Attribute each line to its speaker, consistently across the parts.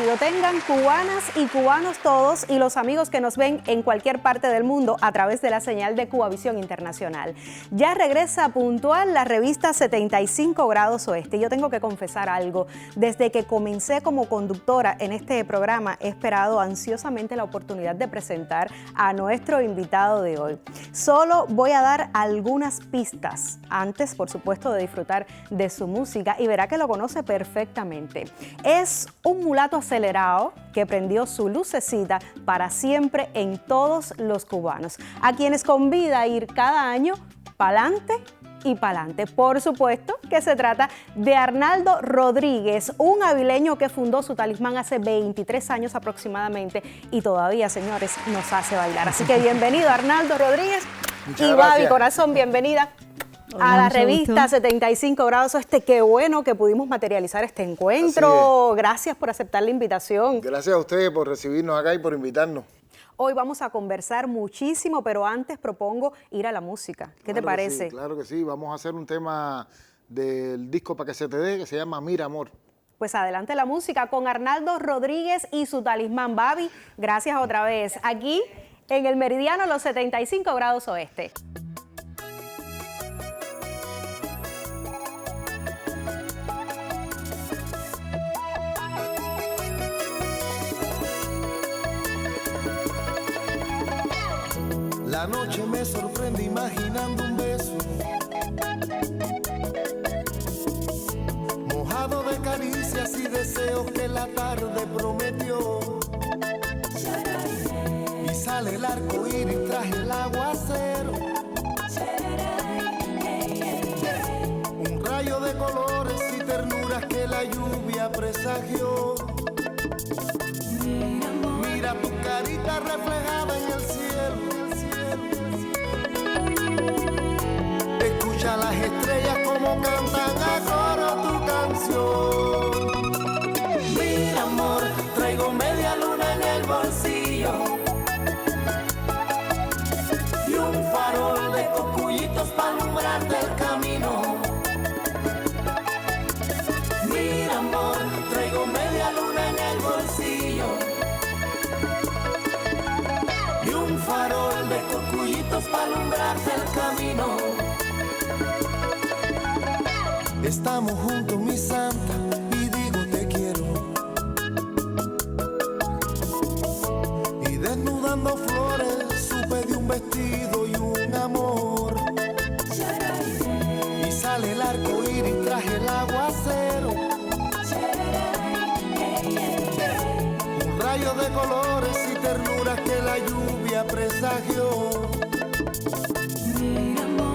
Speaker 1: lo tengan cubanas y cubanos todos y los amigos que nos ven en cualquier parte del mundo a través de la señal de Cubavisión Internacional. Ya regresa puntual la revista 75 Grados Oeste. Yo tengo que confesar algo. Desde que comencé como conductora en este programa, he esperado ansiosamente la oportunidad de presentar a nuestro invitado de hoy. Solo voy a dar algunas pistas antes, por supuesto, de disfrutar de su música y verá que lo conoce perfectamente. Es un mulato acelerado que prendió su lucecita para siempre en todos los cubanos, a quienes convida a ir cada año pa'lante y pa'lante. Por supuesto que se trata de Arnaldo Rodríguez, un habileño que fundó su talismán hace 23 años aproximadamente y todavía, señores, nos hace bailar. Así que bienvenido, Arnaldo Rodríguez.
Speaker 2: Muchas
Speaker 1: y
Speaker 2: gracias.
Speaker 1: Babi, corazón, bienvenida. Hola, a la revista 75 Grados Oeste. Qué bueno que pudimos materializar este encuentro. Gracias por aceptar la invitación.
Speaker 2: Gracias a ustedes por recibirnos acá y por invitarnos.
Speaker 1: Hoy vamos a conversar muchísimo, pero antes propongo ir a la música. ¿Qué te parece?
Speaker 2: Sí, claro que sí. Vamos a hacer un tema del disco Pa' que se te dé, que se llama Mira, amor.
Speaker 1: Pues adelante la música con Arnaldo Rodríguez y su talismán. Babi, gracias otra vez. Aquí en el Meridiano, los 75 Grados Oeste.
Speaker 3: La noche me sorprende imaginando un beso, mojado de caricias y deseos que la tarde prometió. Y sale el arco iris tras el aguacero, un rayo de colores y ternuras que la lluvia presagió. Mira tu carita reflejada en el cielo. Escucha las estrellas como cantan a coro tu canción. Mira, amor, traigo media luna en el bolsillo y un farol de cocuyitos para alumbrarte el camino. Mira, amor, traigo media luna en el bolsillo y un farol de cocuyitos para alumbrarte el camino. Estamos juntos, mi santa, y digo te quiero. Y desnudando flores supe de un vestido y un amor. Y sale el arco iris tras el aguacero, un rayo de colores y ternuras que la lluvia presagió.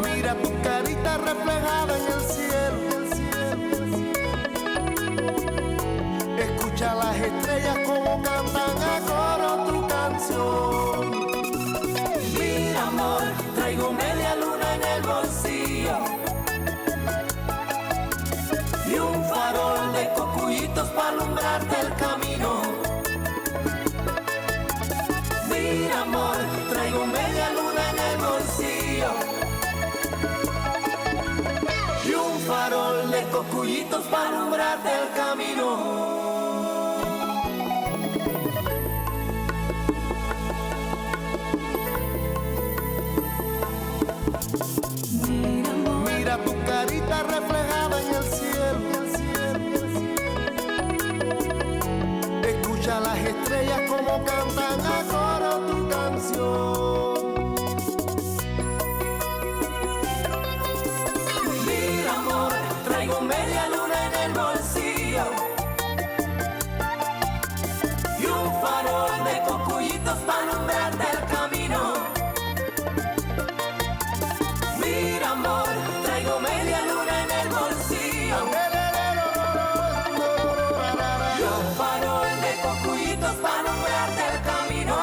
Speaker 3: Mira tu carita reflejada en el cielo. Escucha las estrellas como cantan a coro tu canción. Mira, amor, traigo media luna en el bolsillo y un farol de cocuyitos para alumbrarte el camino. Mira, amor, traigo media luna en el bolsillo y un farol de cocuyitos para alumbrarte el camino. Mira tu carita reflejada en el cielo. Escucha las estrellas como cantan a coro tu canción. Mira, amor, traigo media luna en el bolsillo y un farol de cocuyitos para alumbrarte el camino. Mira, amor, traigo media luna en el bolsillo y un farol de cocuyitos para alumbrarte el camino.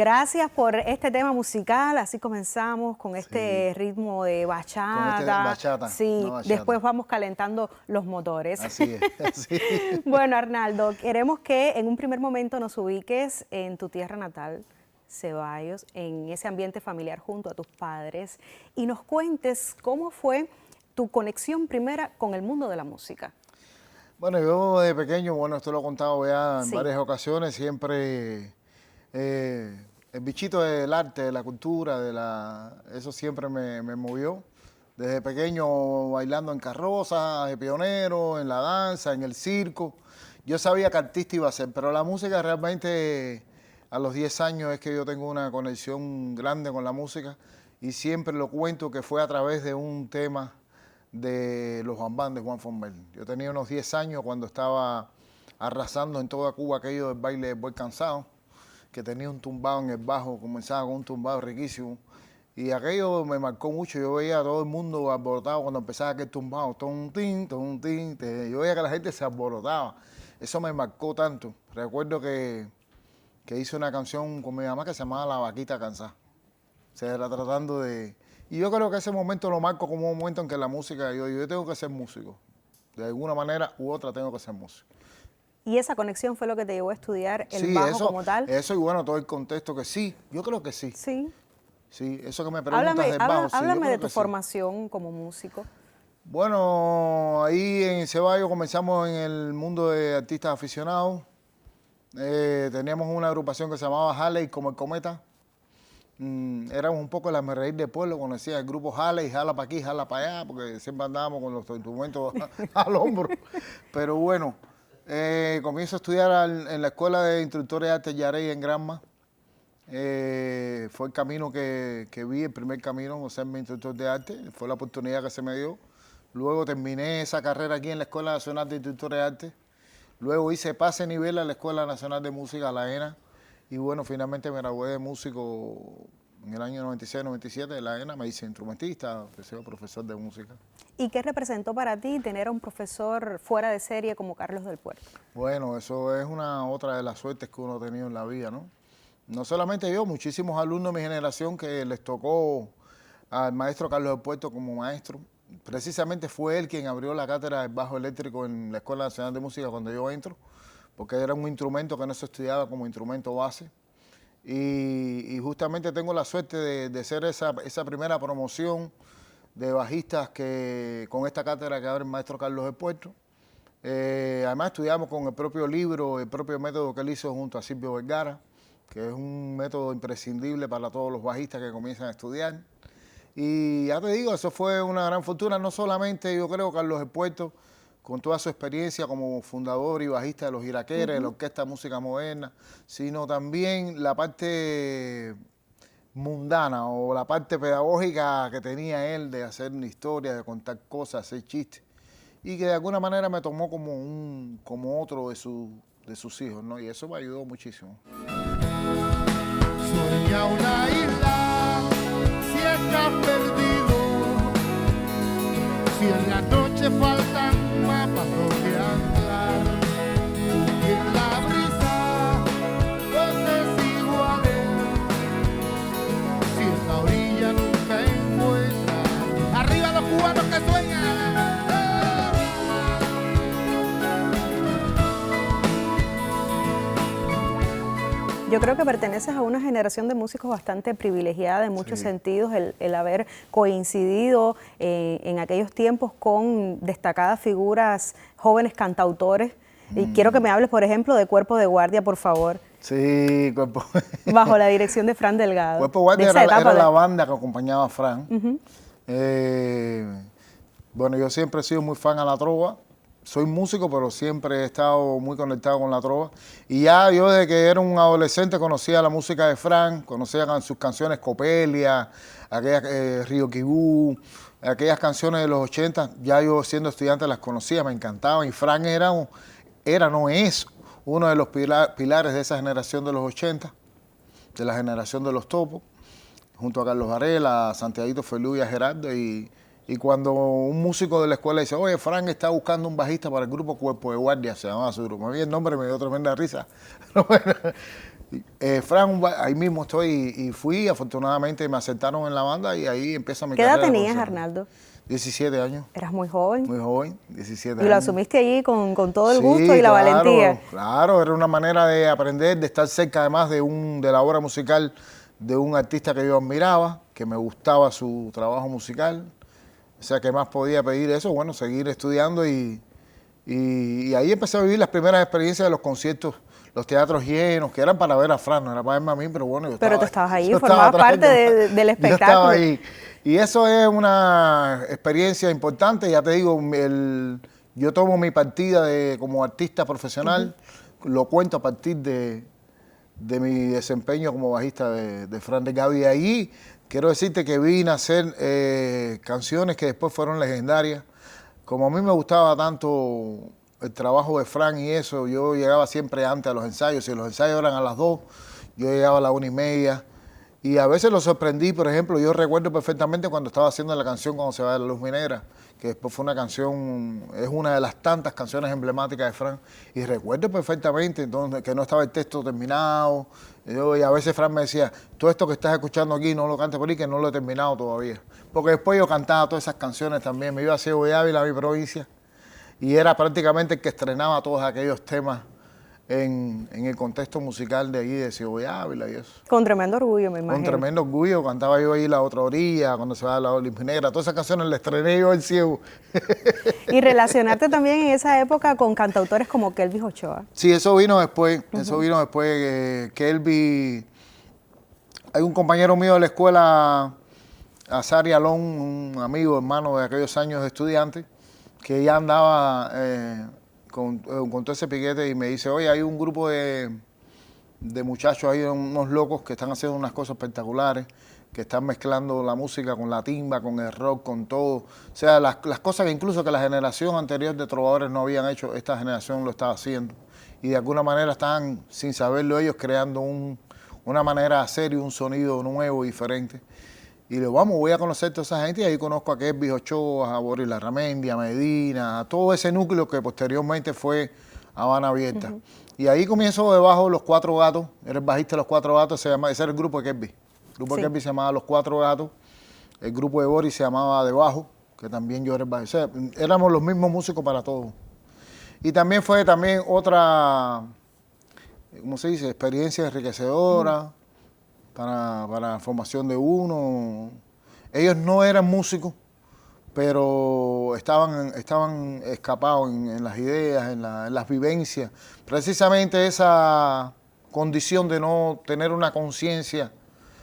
Speaker 1: Gracias por este tema musical, así comenzamos con este ritmo de bachata.
Speaker 2: Con este bachata,
Speaker 1: Sí,
Speaker 2: no bachata.
Speaker 1: Después vamos calentando los motores.
Speaker 2: Así es, así es.
Speaker 1: Bueno, Arnaldo, queremos que en un primer momento nos ubiques en tu tierra natal, Ceballos, en ese ambiente familiar junto a tus padres, y nos cuentes cómo fue tu conexión primera con el mundo de la música.
Speaker 2: Bueno, yo de pequeño, bueno, esto lo he contado ya en
Speaker 1: Sí.
Speaker 2: varias ocasiones, siempre el bichito del arte, de la cultura, eso siempre me movió. Desde pequeño bailando en carrozas, de pionero, en la danza, en el circo. Yo sabía que artista iba a ser, pero la música realmente a los 10 años es que yo tengo una conexión grande con la música y siempre lo cuento que fue a través de un tema de los bambán de Juan Fombel. Yo tenía unos 10 años cuando estaba arrasando en toda Cuba aquello del baile del Boy Cansado, que tenía un tumbado en el bajo, comenzaba con un tumbado riquísimo. Y aquello me marcó mucho. Yo veía a todo el mundo alborotado cuando empezaba aquel tumbado. Ton, tin, ton, tin, yo veía que la gente se alborotaba. Eso me marcó tanto. Recuerdo que hice una canción con mi mamá que se llamaba La Vaquita Cansada. O sea, era tratando de... Y yo creo que ese momento lo marco como un momento en que la música, yo tengo que ser músico. De alguna manera u otra tengo que ser músico.
Speaker 1: ¿Y esa conexión fue lo que te llevó a estudiar el
Speaker 2: Sí,
Speaker 1: bajo como tal?
Speaker 2: Eso y bueno, todo el contexto que sí, yo creo que sí.
Speaker 1: Sí.
Speaker 2: Sí, eso que me preguntas del bajo, sí, yo
Speaker 1: Háblame
Speaker 2: creo
Speaker 1: de tu
Speaker 2: que sí.
Speaker 1: formación como músico.
Speaker 2: Bueno, ahí en Ceballos comenzamos en el mundo de artistas aficionados. Teníamos una agrupación que se llamaba Halley como el Cometa. Éramos un poco el hazmerreír del pueblo, conocía el grupo Halley, jala para aquí, jala para allá, porque siempre andábamos con los instrumentos al hombro. Pero bueno, comienzo a estudiar en la Escuela de Instructores de Arte Yarey en Granma. Fue el camino que vi, el primer camino, serme instructor de arte, fue la oportunidad que se me dio. Luego terminé esa carrera aquí en la Escuela Nacional de Instructores de Arte. Luego hice pase nivel a la Escuela Nacional de Música, la ENA. Y bueno, finalmente me gradué de músico en el año 96-97 de la ENA. Me hice instrumentista, soy profesor de música.
Speaker 1: ¿Y qué representó para ti tener a un profesor fuera de serie como Carlos del Puerto?
Speaker 2: Bueno, eso es otra de las suertes que uno ha tenido en la vida, ¿no? No solamente yo, muchísimos alumnos de mi generación que les tocó al maestro Carlos del Puerto como maestro. Precisamente fue él quien abrió la cátedra del bajo eléctrico en la Escuela Nacional de Música cuando yo entro, porque era un instrumento que no se estudiaba como instrumento base. Y justamente tengo la suerte de ser esa primera promoción de bajistas con esta cátedra que abre el maestro Carlos del Puerto. Además estudiamos con el propio libro, el propio método que él hizo junto a Silvio Vergara, que es un método imprescindible para todos los bajistas que comienzan a estudiar. Y ya te digo, eso fue una gran fortuna, no solamente yo creo Carlos del Puerto, con toda su experiencia como fundador y bajista de los Iraqueres, de la Orquesta de Música Moderna, sino también la parte mundana o la parte pedagógica que tenía él de hacer una historia, de contar cosas, hacer chistes, y que de alguna manera me tomó como otro de sus hijos, ¿no? Y eso me ayudó muchísimo.
Speaker 3: Sueña una isla, si estás perdido, si en la noche faltan mapas donde anclar, y en la brisa voces iguales, si en la orilla nunca encuentras, arriba los cubanos que sueñan.
Speaker 1: Yo creo que perteneces a una generación de músicos bastante privilegiada en muchos sentidos, el haber coincidido en aquellos tiempos con destacadas figuras, jóvenes cantautores. Y quiero que me hables, por ejemplo, de Cuerpo de Guardia, por favor.
Speaker 2: Sí, Cuerpo.
Speaker 1: Bajo la dirección de Fran Delgado.
Speaker 2: Cuerpo de Guardia era la banda que acompañaba a Fran. Bueno, yo siempre he sido muy fan a la trova. Soy músico, pero siempre he estado muy conectado con la trova. Y ya yo desde que era un adolescente conocía la música de Fran, conocía sus canciones Copelia, aquellas Río Quibú, aquellas canciones de los 80. Ya yo siendo estudiante las conocía, me encantaban. Y Fran es uno de los pilares de esa generación de los 80, de la generación de los topos, junto a Carlos Varela, a Santiaguito Felú y a Gerardo. Y cuando un músico de la escuela dice, oye, Fran está buscando un bajista para el grupo Cuerpo de Guardia, se llamaba su grupo. A mí el nombre me dio tremenda risa. Fran, ahí mismo estoy y fui, afortunadamente me aceptaron en la banda y ahí empieza mi
Speaker 1: ¿Qué
Speaker 2: carrera.
Speaker 1: edad tenías,
Speaker 2: profesional.
Speaker 1: Arnaldo?
Speaker 2: 17 años,
Speaker 1: Eras muy joven.
Speaker 2: muy joven, 17
Speaker 1: Y lo
Speaker 2: años.
Speaker 1: asumiste allí con todo el
Speaker 2: Sí,
Speaker 1: gusto y la
Speaker 2: claro,
Speaker 1: valentía.
Speaker 2: Claro, era una manera de aprender, de estar cerca además de la obra musical de un artista que yo admiraba, que me gustaba su trabajo musical. O sea, ¿qué más podía pedir eso? Bueno, seguir estudiando y ahí empecé a vivir las primeras experiencias de los conciertos, los teatros llenos, que eran para ver a Fran, no era para verme a mí, pero bueno, yo
Speaker 1: Pero
Speaker 2: estaba,
Speaker 1: tú estabas ahí,
Speaker 2: yo
Speaker 1: formabas
Speaker 2: estaba
Speaker 1: parte del
Speaker 2: Yo
Speaker 1: espectáculo.
Speaker 2: estaba ahí. Y eso es una experiencia importante, ya te digo, yo tomo mi partida como artista profesional, lo cuento a partir de mi desempeño como bajista de Fran Delgado. Y ahí quiero decirte que vine a hacer canciones que después fueron legendarias. Como a mí me gustaba tanto el trabajo de Fran y eso, yo llegaba siempre antes a los ensayos. Si los ensayos eran a las 2, yo llegaba a las 1:30. Y a veces lo sorprendí, por ejemplo, yo recuerdo perfectamente cuando estaba haciendo la canción Cuando se va la luz minera, que después fue una canción, es una de las tantas canciones emblemáticas de Fran, y recuerdo perfectamente entonces que no estaba el texto terminado, y a veces Fran me decía, todo esto que estás escuchando aquí no lo cantes por ahí, que no lo he terminado todavía, porque después yo cantaba todas esas canciones también, me iba a Ciego de Ávila, a mi provincia, y era prácticamente el que estrenaba todos aquellos temas en el contexto musical de allí, de Ciego de Ávila y eso.
Speaker 1: Con tremendo orgullo, me imagino.
Speaker 2: Con tremendo orgullo, cantaba yo ahí La Otra Orilla, Cuando se va la luz negra, todas esas canciones las estrené yo el ciego.
Speaker 1: Y relacionarte también en esa época con cantautores como Kelvis Ochoa.
Speaker 2: Sí, eso vino después, Kelvis, hay un compañero mío de la escuela, Azari Alón, un amigo, hermano de aquellos años de estudiante, que ya andaba con todo ese piquete y me dice, oye, hay un grupo de muchachos ahí, unos locos que están haciendo unas cosas espectaculares, que están mezclando la música con la timba, con el rock, con todo. O sea, las cosas que incluso que la generación anterior de trovadores no habían hecho, esta generación lo estaba haciendo. Y de alguna manera estaban, sin saberlo ellos, creando una manera de hacer y un sonido nuevo, diferente. Y le digo, vamos, voy a conocer a toda esa gente, y ahí conozco a Kelvis Ochoa, a Boris Larramendi, a Medina, a todo ese núcleo que posteriormente fue Habana Abierta. Y ahí comienzo debajo de Los Cuatro Gatos, era el bajista de Los Cuatro Gatos, ese era el grupo de Kelvis. El grupo de Kelvis se llamaba Los Cuatro Gatos, el grupo de Boris se llamaba Debajo, que también yo era el bajista. O sea, éramos los mismos músicos para todos. Y también fue otra, ¿cómo se dice?, experiencia enriquecedora para la formación de uno. Ellos no eran músicos, pero estaban escapados en las ideas, en las vivencias. Precisamente esa condición de no tener una conciencia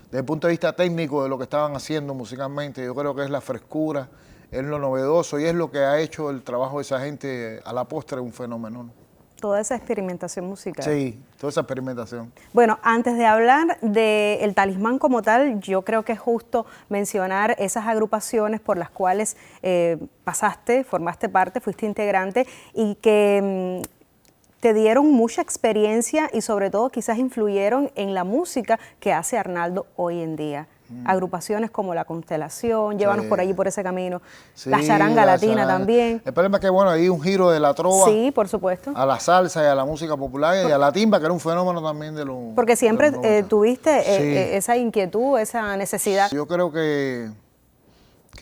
Speaker 2: desde el punto de vista técnico de lo que estaban haciendo musicalmente, yo creo que es la frescura, es lo novedoso y es lo que ha hecho el trabajo de esa gente a la postre un fenómeno, ¿no?
Speaker 1: Toda esa experimentación musical.
Speaker 2: Sí, toda esa experimentación.
Speaker 1: Bueno, antes de hablar del Talismán como tal, yo creo que es justo mencionar esas agrupaciones por las cuales pasaste, formaste parte, fuiste integrante y que te dieron mucha experiencia y sobre todo quizás influyeron en la música que hace Arnaldo hoy en día. Agrupaciones como La Constelación, llévanos por allí, por ese camino.
Speaker 2: Sí,
Speaker 1: la Charanga Latina también.
Speaker 2: El problema es que, bueno, hay un giro de la trova
Speaker 1: Sí, por supuesto.
Speaker 2: a la salsa y a la música popular y a la timba, que era un fenómeno también de los...
Speaker 1: Porque siempre
Speaker 2: de los 90.
Speaker 1: tuviste esa inquietud, esa necesidad.
Speaker 2: Yo creo que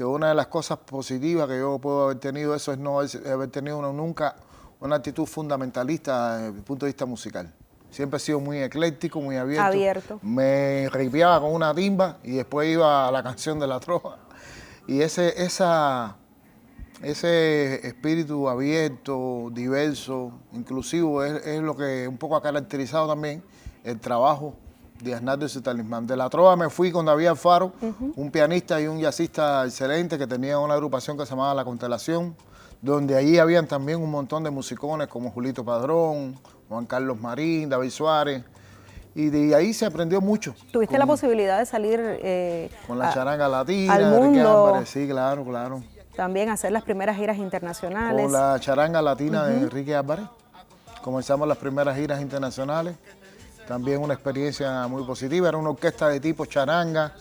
Speaker 2: una de las cosas positivas que yo puedo haber tenido, eso es no haber tenido nunca una actitud fundamentalista desde el punto de vista musical. Siempre he sido muy ecléctico, muy abierto. Me ripiaba con una timba y después iba a la canción de la trova. Y ese espíritu abierto, diverso, inclusivo, es lo que un poco ha caracterizado también el trabajo de Arnaldo y su Talismán. De la trova me fui con David Alfaro, un pianista y un jazzista excelente que tenía una agrupación que se llamaba La Constelación, donde allí habían también un montón de musicones como Julito Padrón, Juan Carlos Marín, David Suárez, y de ahí se aprendió mucho.
Speaker 1: ¿Tuviste la posibilidad de salir
Speaker 2: con la Charanga Latina,
Speaker 1: al
Speaker 2: Enrique
Speaker 1: mundo?
Speaker 2: Álvarez, sí, claro.
Speaker 1: También hacer las primeras giras internacionales.
Speaker 2: Con la Charanga Latina de Enrique Álvarez, comenzamos las primeras giras internacionales, también una experiencia muy positiva, era una orquesta de tipo charanga,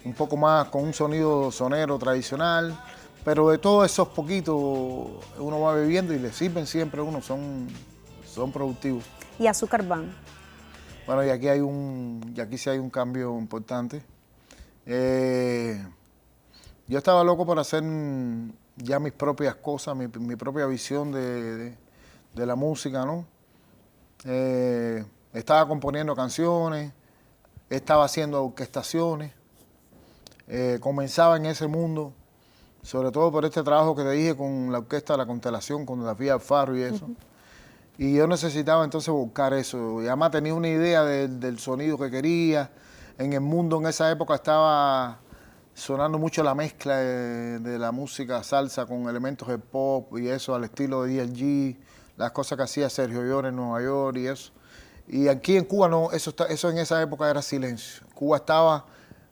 Speaker 2: un poco más con un sonido sonero tradicional, pero de todos esos poquitos uno va viviendo y le sirven siempre a uno, son productivos.
Speaker 1: ¿Y Azúcar Band?
Speaker 2: Bueno, y aquí sí hay un cambio importante. Yo estaba loco por hacer ya mis propias cosas, mi propia visión de la música, ¿no? Estaba componiendo canciones, estaba haciendo orquestaciones, comenzaba en ese mundo, sobre todo por este trabajo que te dije con la orquesta de la Constelación, con la Vía Alfaro y eso. Y yo necesitaba entonces buscar eso. Y además tenía una idea del sonido que quería. En el mundo en esa época estaba sonando mucho la mezcla de la música salsa con elementos de pop y eso al estilo de D.L.G., las cosas que hacía Sergio Llor en Nueva York y eso. Y aquí en Cuba no, eso en esa época era silencio. Cuba estaba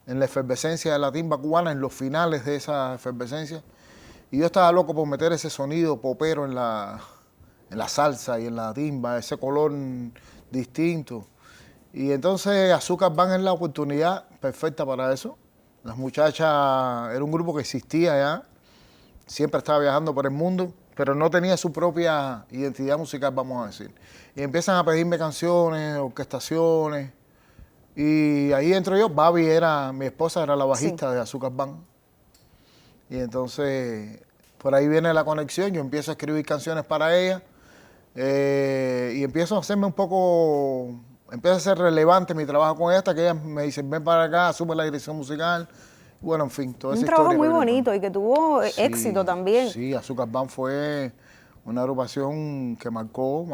Speaker 2: en la efervescencia de la timba cubana, en los finales de esa efervescencia. Y yo estaba loco por meter ese sonido popero en la salsa y en la timba, ese color distinto. Y entonces Azúcar Band es la oportunidad perfecta para eso. Las muchachas, era un grupo que existía ya, siempre estaba viajando por el mundo, pero no tenía su propia identidad musical, vamos a decir. Y empiezan a pedirme canciones, orquestaciones, y ahí entro yo. Babi mi esposa era la bajista de Azúcar Band. Y entonces, por ahí viene la conexión, yo empiezo a escribir canciones para ella, y empiezo a hacerme empieza a ser relevante mi trabajo con ella hasta que ella me dice, ven para acá, asume la dirección musical. Bueno, en fin, toda esa historia.
Speaker 1: Un trabajo muy bonito y que tuvo éxito también.
Speaker 2: Sí, Azúcar Band fue una agrupación que marcó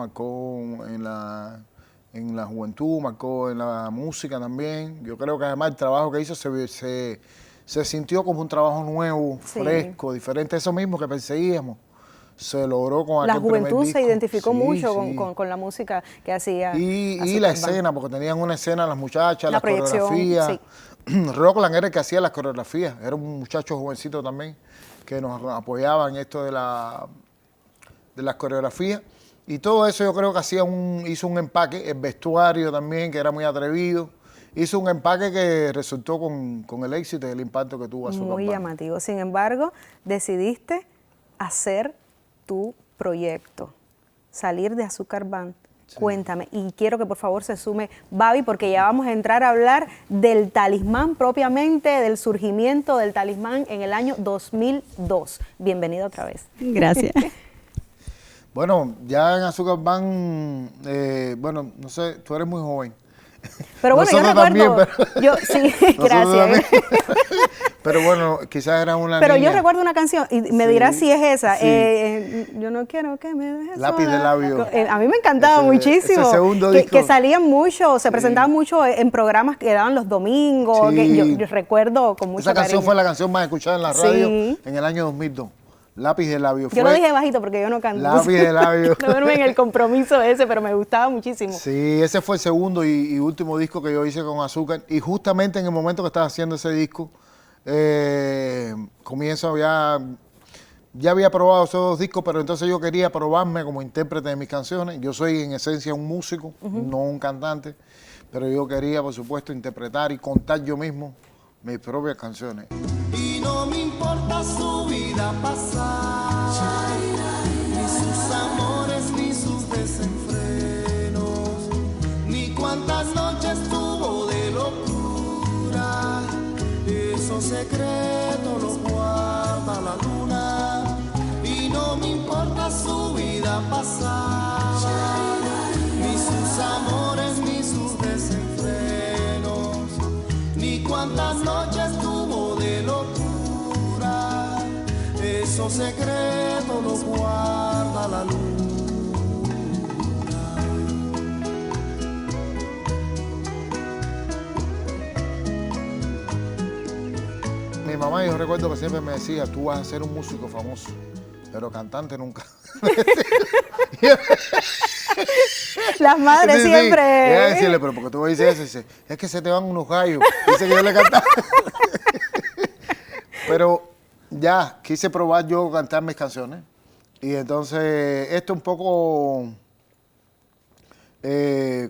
Speaker 2: en la juventud, marcó en la música también. Yo creo que además el trabajo que hizo se sintió como un trabajo nuevo, fresco, diferente a eso mismo que perseguíamos. Se logró con aquel primer disco.
Speaker 1: La juventud se identificó mucho con la música que hacía.
Speaker 2: Y la escena, porque tenían una escena las muchachas,
Speaker 1: la
Speaker 2: coreografías.
Speaker 1: Sí.
Speaker 2: Rockland era el que hacía las coreografías, era un muchacho jovencito también que nos apoyaba en esto de las coreografías. Y todo eso yo creo que hizo un empaque, el vestuario también, que era muy atrevido. Hizo un empaque que resultó con el éxito y el impacto que tuvo Azúcar Band.
Speaker 1: Muy llamativo. Sin embargo, decidiste hacer tu proyecto, salir de Azúcar Band. Sí. Cuéntame, y quiero que por favor se sume Babi, porque ya vamos a entrar a hablar del Talismán propiamente, del surgimiento del Talismán en el año 2002. Bienvenida otra vez.
Speaker 4: Gracias.
Speaker 2: Bueno, ya en Azúcar Band, bueno, no sé, tú eres muy joven.
Speaker 1: Pero bueno,
Speaker 2: nosotros
Speaker 1: yo recuerdo,
Speaker 2: también,
Speaker 1: sí, gracias.
Speaker 2: Pero bueno, quizás era una
Speaker 1: Pero
Speaker 2: niña.
Speaker 1: yo recuerdo una canción, y me dirás si es esa. Sí. Yo no quiero que me dejes
Speaker 2: Lápiz
Speaker 1: sola.
Speaker 2: de labio.
Speaker 1: A mí me encantaba muchísimo.
Speaker 2: Ese segundo
Speaker 1: disco.
Speaker 2: disco.
Speaker 1: Que salían mucho, se presentaban mucho en programas que daban los domingos.
Speaker 2: Sí.
Speaker 1: Que yo recuerdo con mucho
Speaker 2: Esa canción
Speaker 1: cariño.
Speaker 2: fue la canción más escuchada en la radio en el año 2002. Lápiz de labio.
Speaker 1: Yo lo dije bajito porque yo no canto.
Speaker 2: Lápiz de labio.
Speaker 1: No verme en el compromiso ese, pero me gustaba muchísimo.
Speaker 2: Sí, ese fue el segundo y último disco que yo hice con Azúcar. Y justamente en el momento que estaba haciendo ese disco, comienzo ya había probado esos dos discos, pero entonces yo quería probarme como intérprete de mis canciones. Yo soy en esencia un músico, no un cantante, pero yo quería, por supuesto, interpretar y contar yo mismo mis propias canciones.
Speaker 3: Y no me importa su vida pasar, ni sus amores, ni sus desenfrenos, ni cuántas noches tuvo de locura. Esos secretos los guarda la luna. Y no me importa su vida pasar, ni sus amores, ni sus desenfrenos, ni cuántas noches tuvo de locura. Esos secretos los guarda la luna.
Speaker 2: Mi mamá, yo recuerdo que siempre me decía, tú vas a ser un músico famoso, pero cantante nunca.
Speaker 1: Las madres
Speaker 2: sí,
Speaker 1: siempre.
Speaker 2: Sí. Y ella decirle, pero porque tú me dices eso, dice, es que se te van unos gallos. Dice que yo le cantaba. Pero ya quise probar yo cantar mis canciones. Y entonces esto un poco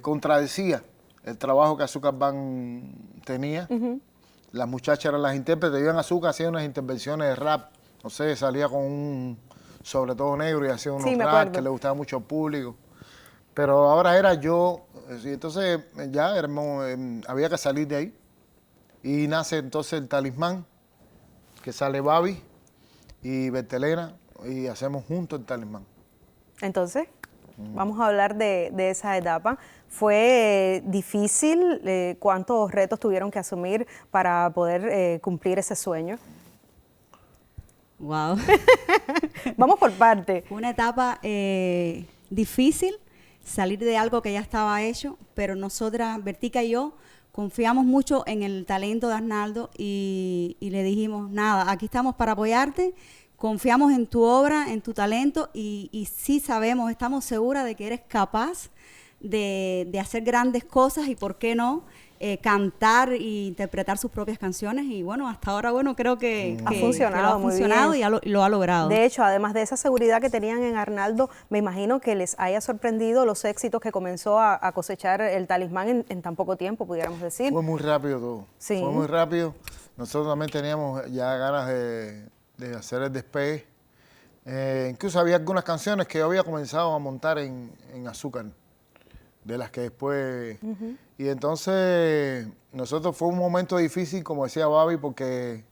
Speaker 2: contradecía el trabajo que Azúcar Band tenía. Las muchachas eran las intérpretes. Yo en Azúcar hacía unas intervenciones de rap. No sé, salía con un sobre todo negro y hacía unos rap que le gustaba mucho al público. Pero ahora era yo Y entonces ya había que salir de ahí. Y nace entonces el Talismán, que sale Babi y Bertelena, y hacemos juntos el Talismán.
Speaker 1: Entonces, vamos a hablar de esa etapa. ¿Fue difícil? ¿Cuántos retos tuvieron que asumir para poder cumplir ese sueño?
Speaker 4: Wow.
Speaker 1: Vamos por parte.
Speaker 4: Una etapa difícil, salir de algo que ya estaba hecho, pero nosotras, Bertica y yo, confiamos mucho en el talento de Arnaldo y le dijimos, nada, aquí estamos para apoyarte, confiamos en tu obra, en tu talento y sí sabemos, estamos seguras de que eres capaz de hacer grandes cosas y por qué no, cantar e interpretar sus propias canciones y bueno, hasta ahora creo que
Speaker 1: ha funcionado,
Speaker 4: muy bien. Y lo ha logrado.
Speaker 1: De hecho, además de esa seguridad que tenían en Arnaldo, me imagino que les haya sorprendido los éxitos que comenzó a cosechar el Talismán en tan poco tiempo, pudiéramos decir.
Speaker 2: Fue muy rápido todo,
Speaker 1: sí.
Speaker 2: Fue muy rápido. Nosotros también teníamos ya ganas de hacer el despegue. Incluso había algunas canciones que yo había comenzado a montar en Azúcar, de las que después... Y entonces, nosotros fue un momento difícil, como decía Babi, porque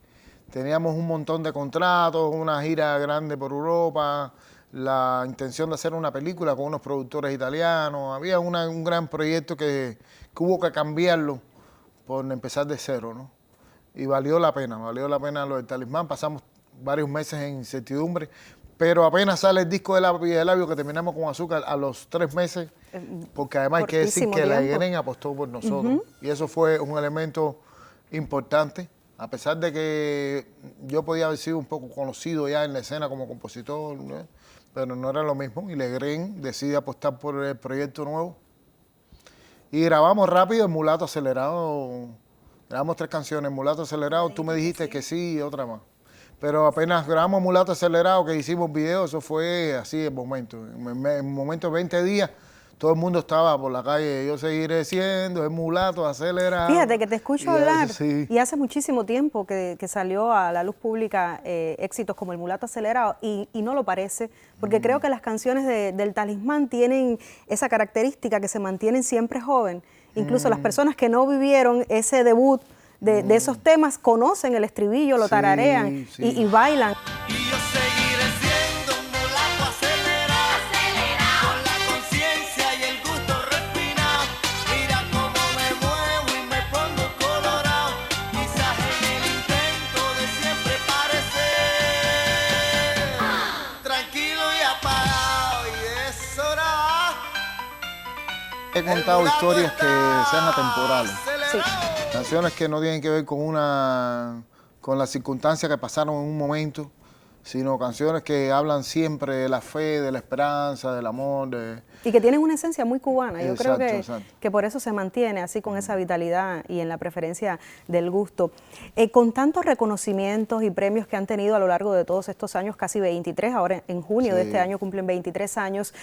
Speaker 2: teníamos un montón de contratos, una gira grande por Europa, la intención de hacer una película con unos productores italianos. Había un gran proyecto que hubo que cambiarlo por empezar de cero, ¿no? Y valió la pena lo del Talismán. Pasamos varios meses en incertidumbre, pero apenas sale el disco de Lápiz de Labio, que terminamos con Azúcar a los 3 meses, porque además hay que decir que la Irene apostó por nosotros. Y eso fue un elemento importante, a pesar de que yo podía haber sido un poco conocido ya en la escena como compositor, ¿no? Pero no era lo mismo. Y Legren decide apostar por el proyecto nuevo. Y grabamos rápido el Mulato Acelerado. Grabamos 3 canciones, Mulato Acelerado, tú me dijiste que sí y otra más. Pero apenas grabamos Mulato Acelerado, que hicimos video, eso fue así el momento. En el momento de 20 días, todo el mundo estaba por la calle, yo seguiré siendo el Mulato Acelerado.
Speaker 1: Fíjate que te escucho hablar,
Speaker 2: sí.
Speaker 1: Y hace muchísimo tiempo que salió a la luz pública éxitos como el Mulato Acelerado, y no lo parece, porque creo que las canciones del Talismán tienen esa característica que se mantienen siempre joven. Incluso las personas que no vivieron ese debut de esos temas conocen el estribillo, lo tararean y bailan.
Speaker 3: Y yo seguiré siendo un mulato acelerado, con la conciencia y el gusto refinado. Mira cómo me muevo y me pongo colorado, quizás en el intento de siempre parecer tranquilo y apagado, y es hora.
Speaker 2: He contado historias que sean atemporales.
Speaker 1: Sí.
Speaker 2: Canciones que no tienen que ver con las circunstancias que pasaron en un momento, sino canciones que hablan siempre de la fe, de la esperanza, del amor.
Speaker 1: Y que tienen una esencia muy cubana. Yo
Speaker 2: Exacto,
Speaker 1: creo
Speaker 2: exacto.
Speaker 1: que por eso se mantiene así con esa vitalidad y en la preferencia del gusto. Con tantos reconocimientos y premios que han tenido a lo largo de todos estos años, casi 23, ahora en junio de este año cumplen 23 años,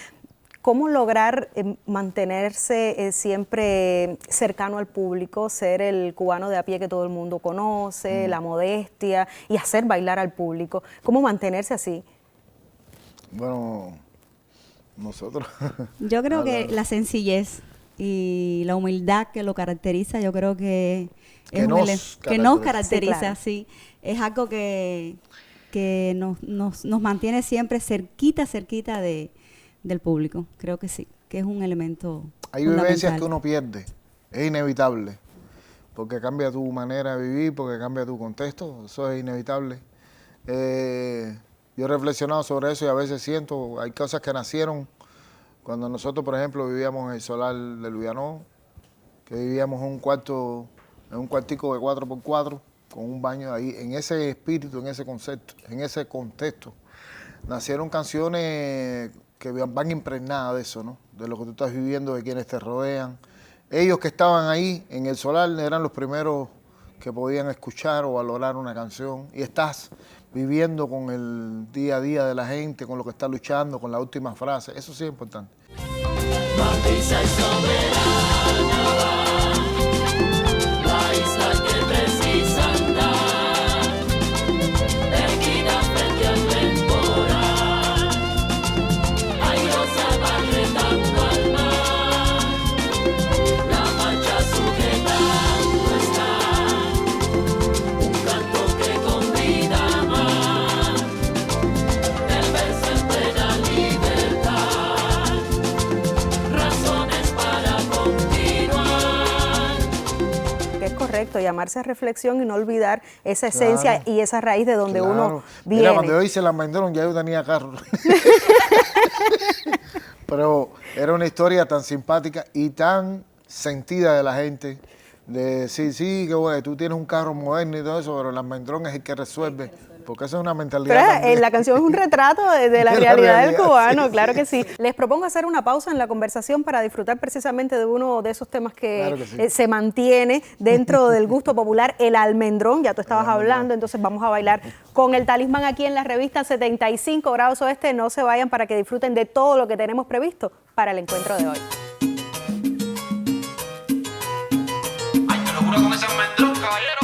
Speaker 1: ¿cómo lograr mantenerse siempre cercano al público, ser el cubano de a pie que todo el mundo conoce, la modestia y hacer bailar al público? ¿Cómo mantenerse así?
Speaker 2: Bueno, nosotros...
Speaker 4: Yo creo que la sencillez y la humildad que lo caracteriza, yo creo que nos caracteriza, sí. Es algo que nos mantiene siempre cerquita del público. Creo que sí, que es un elemento
Speaker 2: Hay vivencias que uno pierde, es inevitable, porque cambia tu manera de vivir, porque cambia tu contexto, eso es inevitable. Yo he reflexionado sobre eso y a veces siento, hay cosas que nacieron cuando nosotros, por ejemplo, vivíamos en el solar de Luyanó, que vivíamos en un cuartico de 4x4, con un baño ahí, en ese espíritu, en ese concepto, en ese contexto. Nacieron canciones que van impregnadas de eso, ¿no? De lo que tú estás viviendo, de quienes te rodean. Ellos que estaban ahí en el solar eran los primeros que podían escuchar o valorar una canción. Y estás viviendo con el día a día de la gente, con lo que está luchando, con la última frase. Eso sí es importante.
Speaker 3: Batiza y soberana, la isla que precisa andar, erguida frente al temporal, airosa va retando al mar,
Speaker 1: correcto, llamarse a reflexión y no olvidar esa esencia y esa raíz de donde uno viene.
Speaker 2: Mira, cuando yo hice el almendrón ya yo tenía carro. Pero era una historia tan simpática y tan sentida de la gente. De sí, que bueno, tú tienes un carro moderno y todo eso, pero el almendrón es el que resuelve. Porque esa es una mentalidad.
Speaker 1: Pero la canción es un retrato de la realidad del cubano, sí, claro que sí. Les propongo hacer una pausa en la conversación para disfrutar precisamente de uno de esos temas que se mantiene dentro del gusto popular, el almendrón, ya tú estabas hablando, entonces vamos a bailar con el Talismán aquí en la revista 75 Grados Oeste. No se vayan para que disfruten de todo lo que tenemos previsto para el encuentro de hoy.
Speaker 5: Ay, qué locura con ese almendrón, caballero.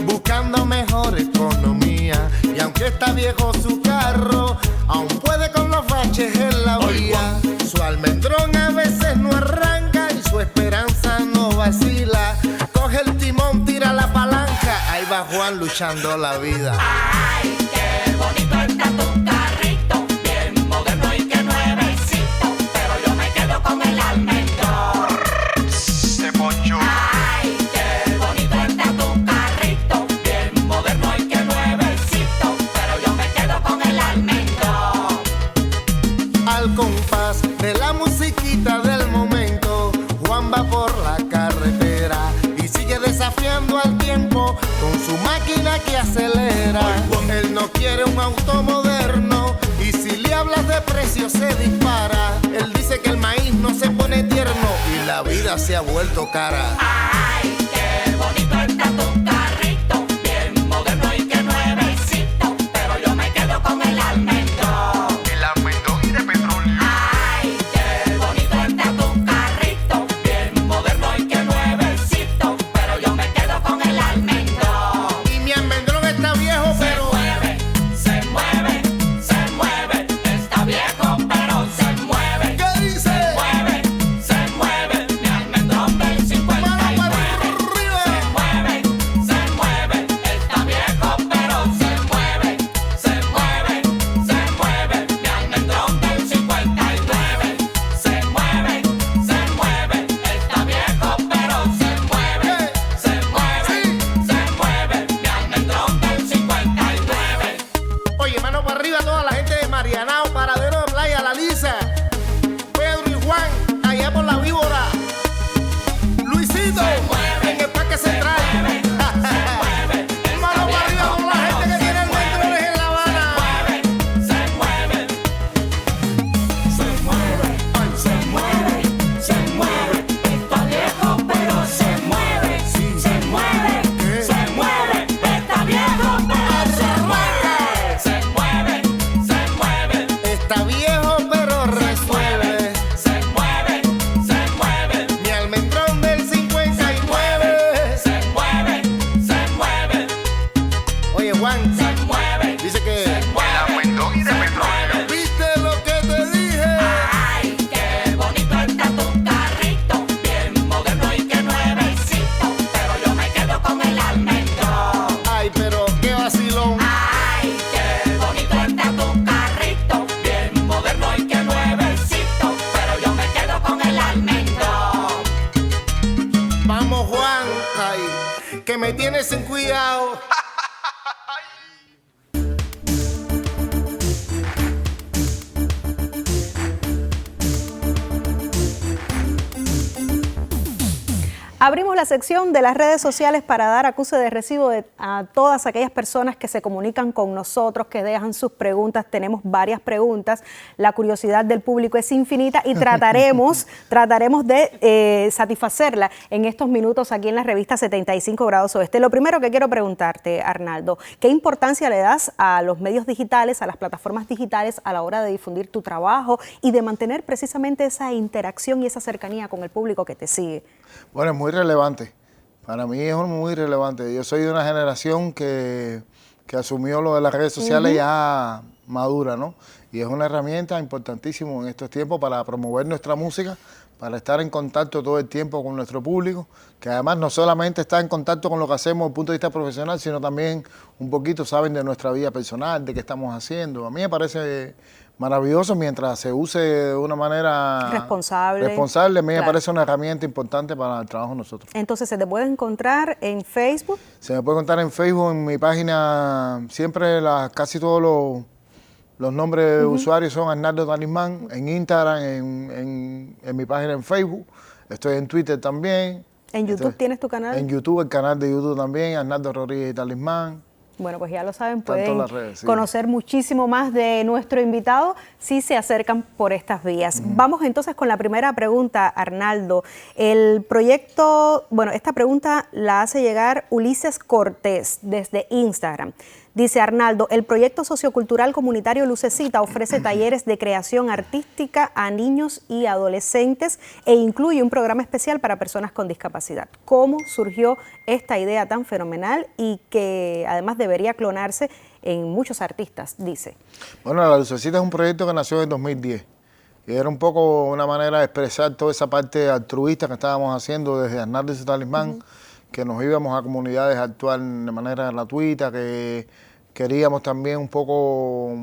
Speaker 3: Buscando mejor economía, y aunque está viejo su carro, aún puede con los baches en la vía. Su almendrón a veces no arranca y su esperanza no vacila. Coge el timón, tira la palanca, ahí va Juan luchando la vida.
Speaker 5: Ay, qué bonito está tu carrito, bien moderno y que nuevecito, pero yo me quedo con el almendrón. Se poncho.
Speaker 3: Compás de la musiquita del momento, Juan va por la carretera y sigue desafiando al tiempo con su máquina que acelera. Él no quiere un auto moderno y si le hablas de precio se dispara. Él dice que el maíz no se pone tierno y la vida se ha vuelto cara.
Speaker 5: Ay, qué bonito está tu carrito, bien moderno y que nuevecito, pero yo me quedo con el almendrón.
Speaker 3: Que me tienes sin cuidado.
Speaker 1: Abrimos la sección de las redes sociales para dar acuse de recibo a todas aquellas personas que se comunican con nosotros, que dejan sus preguntas. Tenemos varias preguntas. La curiosidad del público es infinita y trataremos de satisfacerla en estos minutos aquí en la revista 75 Grados Oeste. Lo primero que quiero preguntarte, Arnaldo, ¿qué importancia le das a los medios digitales, a las plataformas digitales a la hora de difundir tu trabajo y de mantener precisamente esa interacción y esa cercanía con el público que te sigue? Bueno,
Speaker 2: es muy relevante. Para mí es muy relevante. Yo soy de una generación que que asumió lo de las redes sociales ya madura, ¿no? Y es una herramienta importantísima en estos tiempos para promover nuestra música, para estar en contacto todo el tiempo con nuestro público, que además no solamente está en contacto con lo que hacemos desde el punto de vista profesional, sino también un poquito saben de nuestra vida personal, de qué estamos haciendo. A mí me parece maravilloso mientras se use de una manera
Speaker 1: responsable.
Speaker 2: A mí me
Speaker 1: Claro.
Speaker 2: parece una herramienta importante para el trabajo de nosotros.
Speaker 1: Entonces, ¿se te puede encontrar en Facebook?
Speaker 2: Se me puede contar en Facebook, en mi página, siempre casi todos los nombres de usuarios son Arnaldo Talismán, en Instagram, en mi página en Facebook, estoy en Twitter también.
Speaker 1: ¿En YouTube tienes tu canal?
Speaker 2: En YouTube, el canal de YouTube también, Arnaldo Rodríguez y Talismán.
Speaker 1: Bueno, pues ya lo saben,
Speaker 2: Están todas
Speaker 1: pueden
Speaker 2: las redes, sí.
Speaker 1: conocer muchísimo más de nuestro invitado si se acercan por estas vías. Vamos entonces con la primera pregunta, Arnaldo. El proyecto, bueno, esta pregunta la hace llegar Ulises Cortés desde Instagram. Dice Arnaldo, el proyecto sociocultural comunitario Lucecita ofrece talleres de creación artística a niños y adolescentes e incluye un programa especial para personas con discapacidad. ¿Cómo surgió esta idea tan fenomenal y que además debería clonarse en muchos artistas, dice?
Speaker 2: Bueno, La Lucecita es un proyecto que nació en 2010 y era un poco una manera de expresar toda esa parte altruista que estábamos haciendo desde Arnaldo y su Talismán, que nos íbamos a comunidades a actuar de manera gratuita, que queríamos también un poco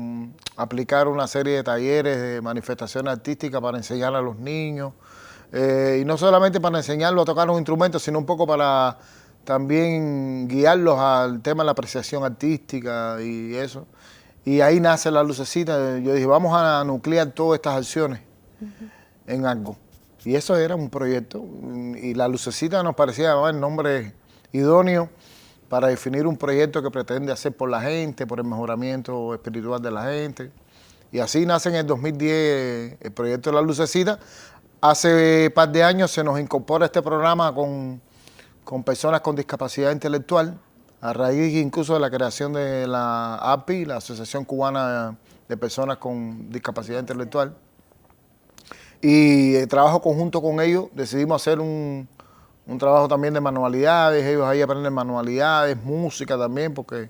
Speaker 2: aplicar una serie de talleres, de manifestaciones artísticas para enseñar a los niños, y no solamente para enseñarlos a tocar un instrumento, sino un poco para también guiarlos al tema de la apreciación artística y eso. Y ahí nace La Lucecita. Yo dije, vamos a nuclear todas estas acciones en algo. Y eso era un proyecto. Y La Lucecita nos parecía el nombre idóneo para definir un proyecto que pretende hacer por la gente, por el mejoramiento espiritual de la gente. Y así nace en el 2010 el proyecto de La Lucecita. Hace par de años se nos incorpora este programa con personas con discapacidad intelectual, a raíz incluso de la creación de la API, la Asociación Cubana de Personas con Discapacidad Intelectual. Y el trabajo conjunto con ellos decidimos hacer un trabajo también de manualidades. Ellos ahí aprenden manualidades, música también, porque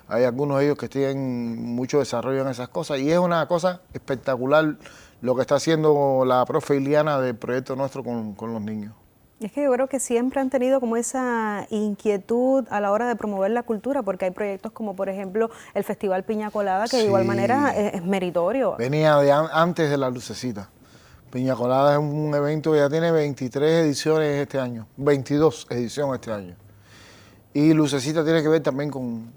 Speaker 2: hay algunos de ellos que tienen mucho desarrollo en esas cosas. Y es una cosa espectacular lo que está haciendo la profe Iliana del proyecto nuestro con los niños.
Speaker 1: Es que yo creo que siempre han tenido como esa inquietud a la hora de promover la cultura, porque hay proyectos como, por ejemplo, el Festival Piña Colada, que de igual manera es meritorio.
Speaker 2: Venía antes de La Lucecita. Piña Colada es un evento que ya tiene 23 ediciones este año, 22 ediciones este año. Y Lucecita tiene que ver también con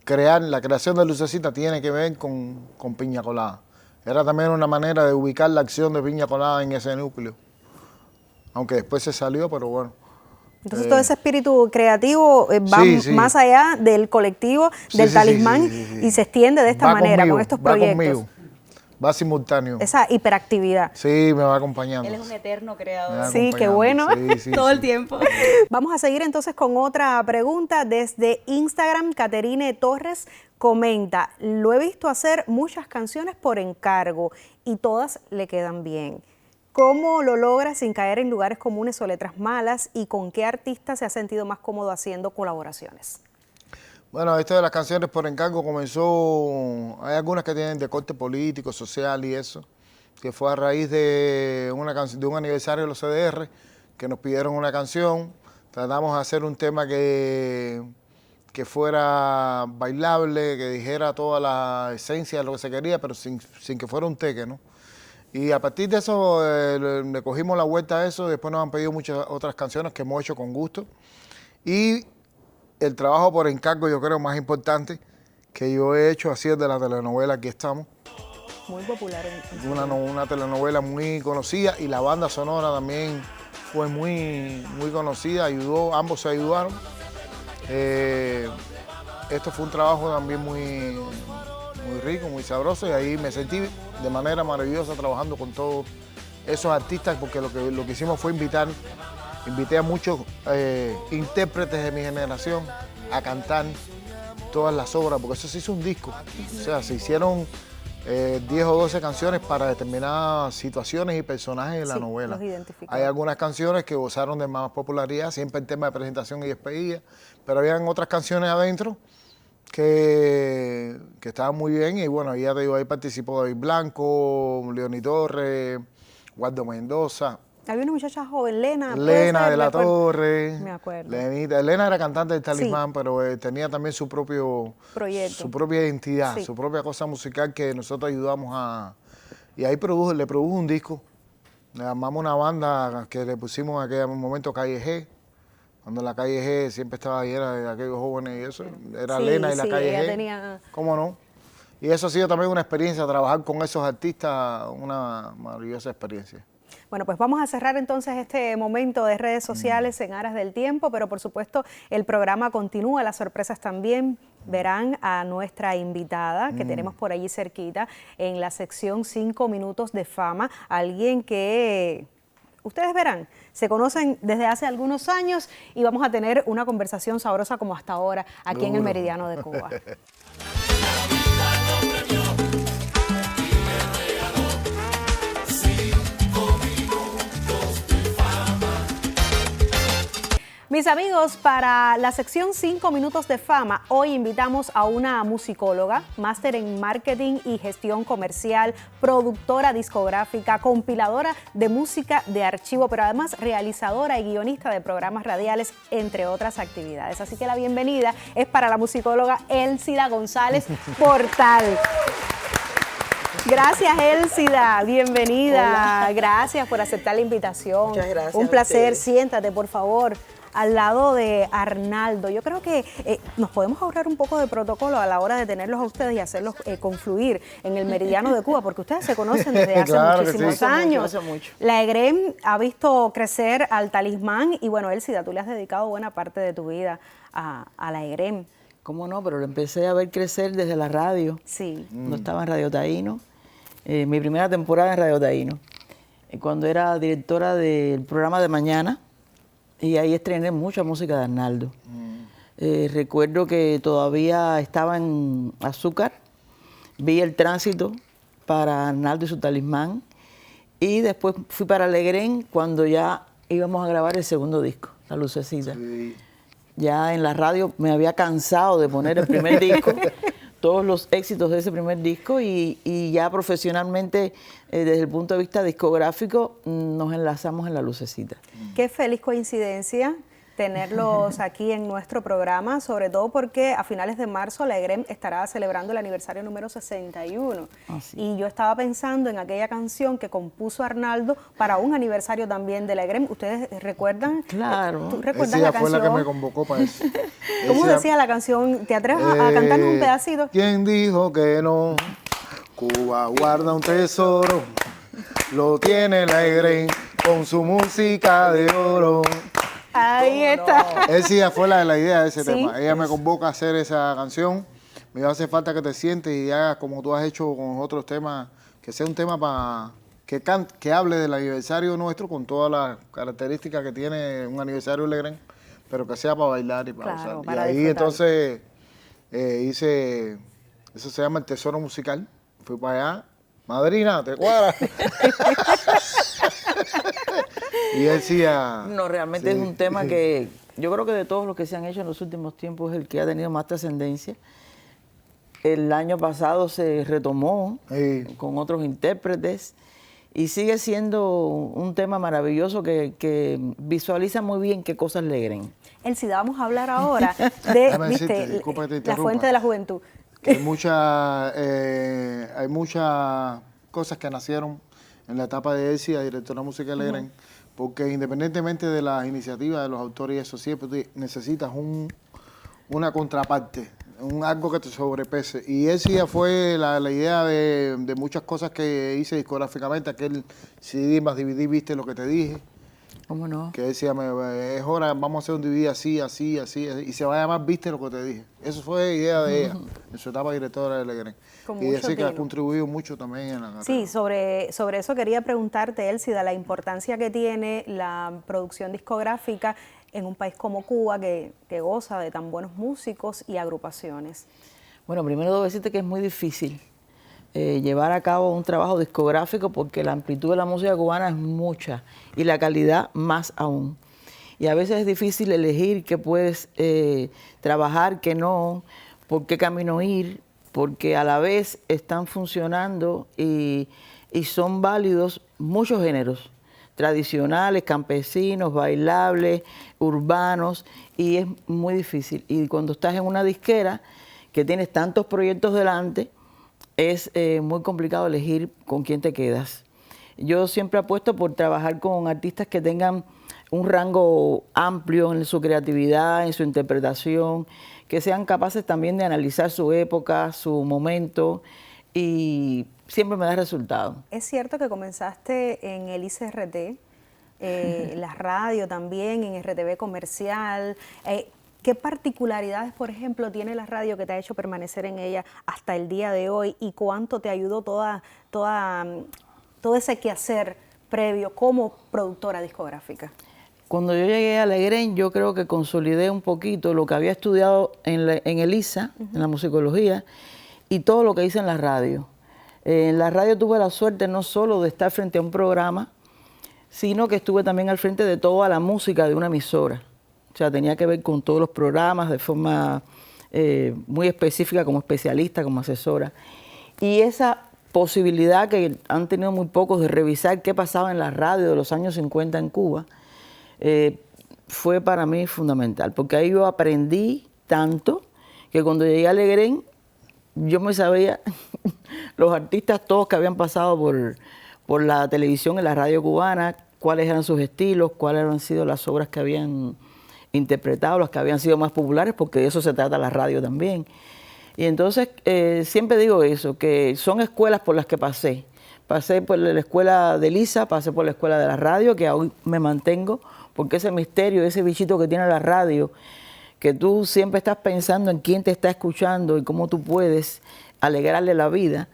Speaker 2: la creación de Lucecita tiene que ver con Piña Colada. Era también una manera de ubicar la acción de Piña Colada en ese núcleo. Aunque después se salió, pero bueno.
Speaker 1: Entonces todo ese espíritu creativo va más allá del colectivo, del Talismán, y se extiende de esta manera, con estos proyectos.
Speaker 2: Va conmigo, va simultáneo.
Speaker 1: Esa hiperactividad.
Speaker 2: Sí, me va acompañando.
Speaker 4: Él es un eterno creador.
Speaker 1: Sí, qué bueno.
Speaker 4: Todo el tiempo.
Speaker 1: Vamos a seguir entonces con otra pregunta. Desde Instagram, Caterine Torres comenta, lo he visto hacer muchas canciones por encargo y todas le quedan bien. ¿Cómo lo logra sin caer en lugares comunes o letras malas? ¿Y con qué artista se ha sentido más cómodo haciendo colaboraciones?
Speaker 2: Bueno, esto de las canciones por encargo comenzó, hay algunas que tienen de corte político, social y eso, que fue a raíz de un aniversario de los CDR, que nos pidieron una canción, tratamos de hacer un tema que fuera bailable, que dijera toda la esencia de lo que se quería, pero sin que fuera un teque, ¿no? Y a partir de eso le cogimos la vuelta a eso, después nos han pedido muchas otras canciones que hemos hecho con gusto. Y el trabajo por encargo, yo creo, más importante que yo he hecho ha sido de la telenovela Aquí Estamos.
Speaker 1: Muy popular.
Speaker 2: Una telenovela muy conocida y la banda sonora también fue muy conocida, ambos se ayudaron. Esto fue un trabajo también muy rico, muy sabroso, y ahí me sentí de manera maravillosa trabajando con todos esos artistas, porque lo que hicimos fue invité a muchos intérpretes de mi generación a cantar todas las obras, porque eso se hizo un disco. O sea, se hicieron 10 o 12 canciones para determinadas situaciones y personajes de la novela. Hay algunas canciones que gozaron de más popularidad, siempre en tema de presentación y despedida, pero habían otras canciones adentro que estaban muy bien y bueno, ya te digo, ahí participó David Blanco, Leoni Torres, Waldo Mendoza.
Speaker 1: Había una muchacha joven, Lena.
Speaker 2: Lena de la
Speaker 1: Me acuerdo.
Speaker 2: Torre.
Speaker 1: Me acuerdo.
Speaker 2: Lenita. Lena era cantante del Talismán,
Speaker 1: Sí.
Speaker 2: pero tenía también su propio
Speaker 1: Proyecto.
Speaker 2: su propia identidad,
Speaker 1: Sí.
Speaker 2: su propia cosa musical que nosotros ayudamos a... Y ahí le produjo un disco. Le armamos una banda que le pusimos en aquel momento Calle G. Cuando la Calle G siempre estaba llena de aquellos jóvenes y eso. Era
Speaker 1: Sí,
Speaker 2: Lena y la
Speaker 1: sí,
Speaker 2: Calle
Speaker 1: ella
Speaker 2: G.
Speaker 1: tenía-
Speaker 2: ¿Cómo no? Y eso ha sido también una experiencia, trabajar con esos artistas, una maravillosa experiencia.
Speaker 1: Bueno, pues vamos a cerrar entonces este momento de redes sociales en aras del tiempo, pero por supuesto el programa continúa, las sorpresas también. Verán a nuestra invitada que tenemos por allí cerquita en la sección 5 minutos de fama, alguien que ustedes verán, se conocen desde hace algunos años y vamos a tener una conversación sabrosa como hasta ahora aquí en el Meridiano de Cuba. Mis amigos, para la sección 5 minutos de fama, hoy invitamos a una musicóloga, máster en marketing y gestión comercial, productora discográfica, compiladora de música de archivo, pero además realizadora y guionista de programas radiales, entre otras actividades. Así que la bienvenida es para la musicóloga Elcida González Portal. Gracias, Elcida. Bienvenida.
Speaker 6: Hola.
Speaker 1: Gracias por aceptar la invitación.
Speaker 6: Muchas gracias
Speaker 1: Un
Speaker 6: a
Speaker 1: placer.
Speaker 6: ustedes.
Speaker 1: Siéntate, por favor, al lado de Arnaldo. Yo creo que nos podemos ahorrar un poco de protocolo a la hora de tenerlos a ustedes y hacerlos confluir en el Meridiano de Cuba, porque ustedes se conocen desde hace
Speaker 2: Claro que
Speaker 1: muchísimos
Speaker 2: sí.
Speaker 1: años.
Speaker 6: Hace mucho.
Speaker 1: La EGREM ha visto crecer al Talismán y bueno, Elcida, tú le has dedicado buena parte de tu vida a la EGREM.
Speaker 6: ¿Cómo no? Pero lo empecé a ver crecer desde la radio.
Speaker 1: Sí.
Speaker 6: Cuando estaba en Radio Taíno. Mi primera temporada en Radio Taíno. Cuando era directora del programa de mañana. Y ahí estrené mucha música de Arnaldo. Recuerdo que todavía estaba en Azúcar. Vi el tránsito para Arnaldo y su Talismán. Y después fui para Legrén cuando ya íbamos a grabar el segundo disco, La Lucecita.
Speaker 2: Sí.
Speaker 6: Ya en la radio me había cansado de poner el primer disco, todos los éxitos de ese primer disco y ya profesionalmente, desde el punto de vista discográfico, nos enlazamos en La Lucecita.
Speaker 1: Qué feliz coincidencia tenerlos aquí en nuestro programa, sobre todo porque a finales de marzo la EGREM estará celebrando el aniversario número 61.
Speaker 6: Así.
Speaker 1: Y yo estaba pensando en aquella canción que compuso Arnaldo para un aniversario también de la EGREM. ¿Ustedes recuerdan?
Speaker 6: Claro.
Speaker 1: ¿Tú recuerdas
Speaker 2: Ella
Speaker 1: la
Speaker 2: fue
Speaker 1: canción?
Speaker 2: la que me convocó para eso.
Speaker 1: ¿Cómo
Speaker 2: Ella-
Speaker 1: decía la canción? ¿Te atreves a cantarnos un pedacito?
Speaker 2: ¿Quién dijo que no? Cuba guarda un tesoro, lo tiene la EGREM con su música de oro.
Speaker 1: Ahí está.
Speaker 2: Esa fue la idea de ese
Speaker 1: Sí.
Speaker 2: tema. Ella me convoca a hacer esa canción. Me va a hacer falta que te sientes y hagas como tú has hecho con otros temas, que sea un tema que hable del aniversario nuestro con todas las características que tiene un aniversario de Legrand, pero que sea para bailar y para
Speaker 1: Claro,
Speaker 2: gozar.
Speaker 1: para
Speaker 2: Y ahí
Speaker 1: disfrutar.
Speaker 2: entonces hice, eso se llama el Tesoro Musical. Fui para allá, madrina, ¿te cuadra? Y él decía...
Speaker 6: No, realmente
Speaker 2: sí.
Speaker 6: es un tema que yo creo que de todos los que se han hecho en los últimos tiempos es el que ha tenido más trascendencia. El año pasado se retomó
Speaker 2: Sí.
Speaker 6: con otros intérpretes y sigue siendo un tema maravilloso que visualiza muy bien qué cosas le creen.
Speaker 1: Elcida, vamos a hablar ahora de,
Speaker 2: Déjame decirte,
Speaker 1: viste,
Speaker 2: disculpa que te
Speaker 1: la
Speaker 2: interrumpa.
Speaker 1: fuente de la juventud.
Speaker 2: Que hay muchas cosas que nacieron en la etapa de Elcida, directora musical de Legrand, porque independientemente de las iniciativas de los autores y eso, siempre tú necesitas una contraparte, algo que te sobrepese. Y Elcida fue la idea de muchas cosas que hice discográficamente, aquel CD más DVD, viste lo que te dije,
Speaker 6: ¿Cómo no?
Speaker 2: que decía, es hora, vamos a hacer un DVD así, así, así, y se va a llamar Viste lo que te dije. Eso fue idea de ella, en su etapa directora de Legrand.
Speaker 1: Con
Speaker 2: Y
Speaker 1: mucho
Speaker 2: decir que ha
Speaker 1: tino.
Speaker 2: contribuido mucho también en la carrera.
Speaker 1: Sí, sobre eso quería preguntarte, Elcida, la importancia que tiene la producción discográfica en un país como Cuba, que goza de tan buenos músicos y agrupaciones.
Speaker 6: Bueno, primero debo decirte que es muy difícil llevar a cabo un trabajo discográfico porque la amplitud de la música cubana es mucha y la calidad más aún. Y a veces es difícil elegir qué puedes trabajar, qué no, por qué camino ir, porque a la vez están funcionando y son válidos muchos géneros, tradicionales, campesinos, bailables, urbanos, y es muy difícil. Y cuando estás en una disquera que tienes tantos proyectos delante, es muy complicado elegir con quién te quedas. Yo siempre apuesto por trabajar con artistas que tengan un rango amplio en su creatividad, en su interpretación, que sean capaces también de analizar su época, su momento, y siempre me da resultado.
Speaker 1: Es cierto que comenzaste en el ICRT, la radio también, en RTV Comercial. ¿Qué particularidades, por ejemplo, tiene la radio que te ha hecho permanecer en ella hasta el día de hoy y cuánto te ayudó todo ese quehacer previo como productora discográfica?
Speaker 6: Cuando yo llegué a Alegren, yo creo que consolidé un poquito lo que había estudiado en el ISA, en la musicología, y todo lo que hice en la radio. En la radio tuve la suerte no solo de estar frente a un programa, sino que estuve también al frente de toda la música de una emisora. O sea, tenía que ver con todos los programas de forma muy específica, como especialista, como asesora. Y esa posibilidad que han tenido muy pocos de revisar qué pasaba en la radio de los años 50 en Cuba, fue para mí fundamental, porque ahí yo aprendí tanto que cuando llegué a Alegren, yo me sabía los artistas todos que habían pasado por la televisión y la radio cubana, cuáles eran sus estilos, cuáles habían sido las obras que habían interpretado, las que habían sido más populares, porque de eso se trata la radio también. Y entonces siempre digo eso, que son escuelas por las que pasé. Pasé por la escuela de Lisa, pasé por la escuela de la radio, que hoy me mantengo, porque ese misterio, ese bichito que tiene la radio, que tú siempre estás pensando en quién te está escuchando y cómo tú puedes alegrarle la vida,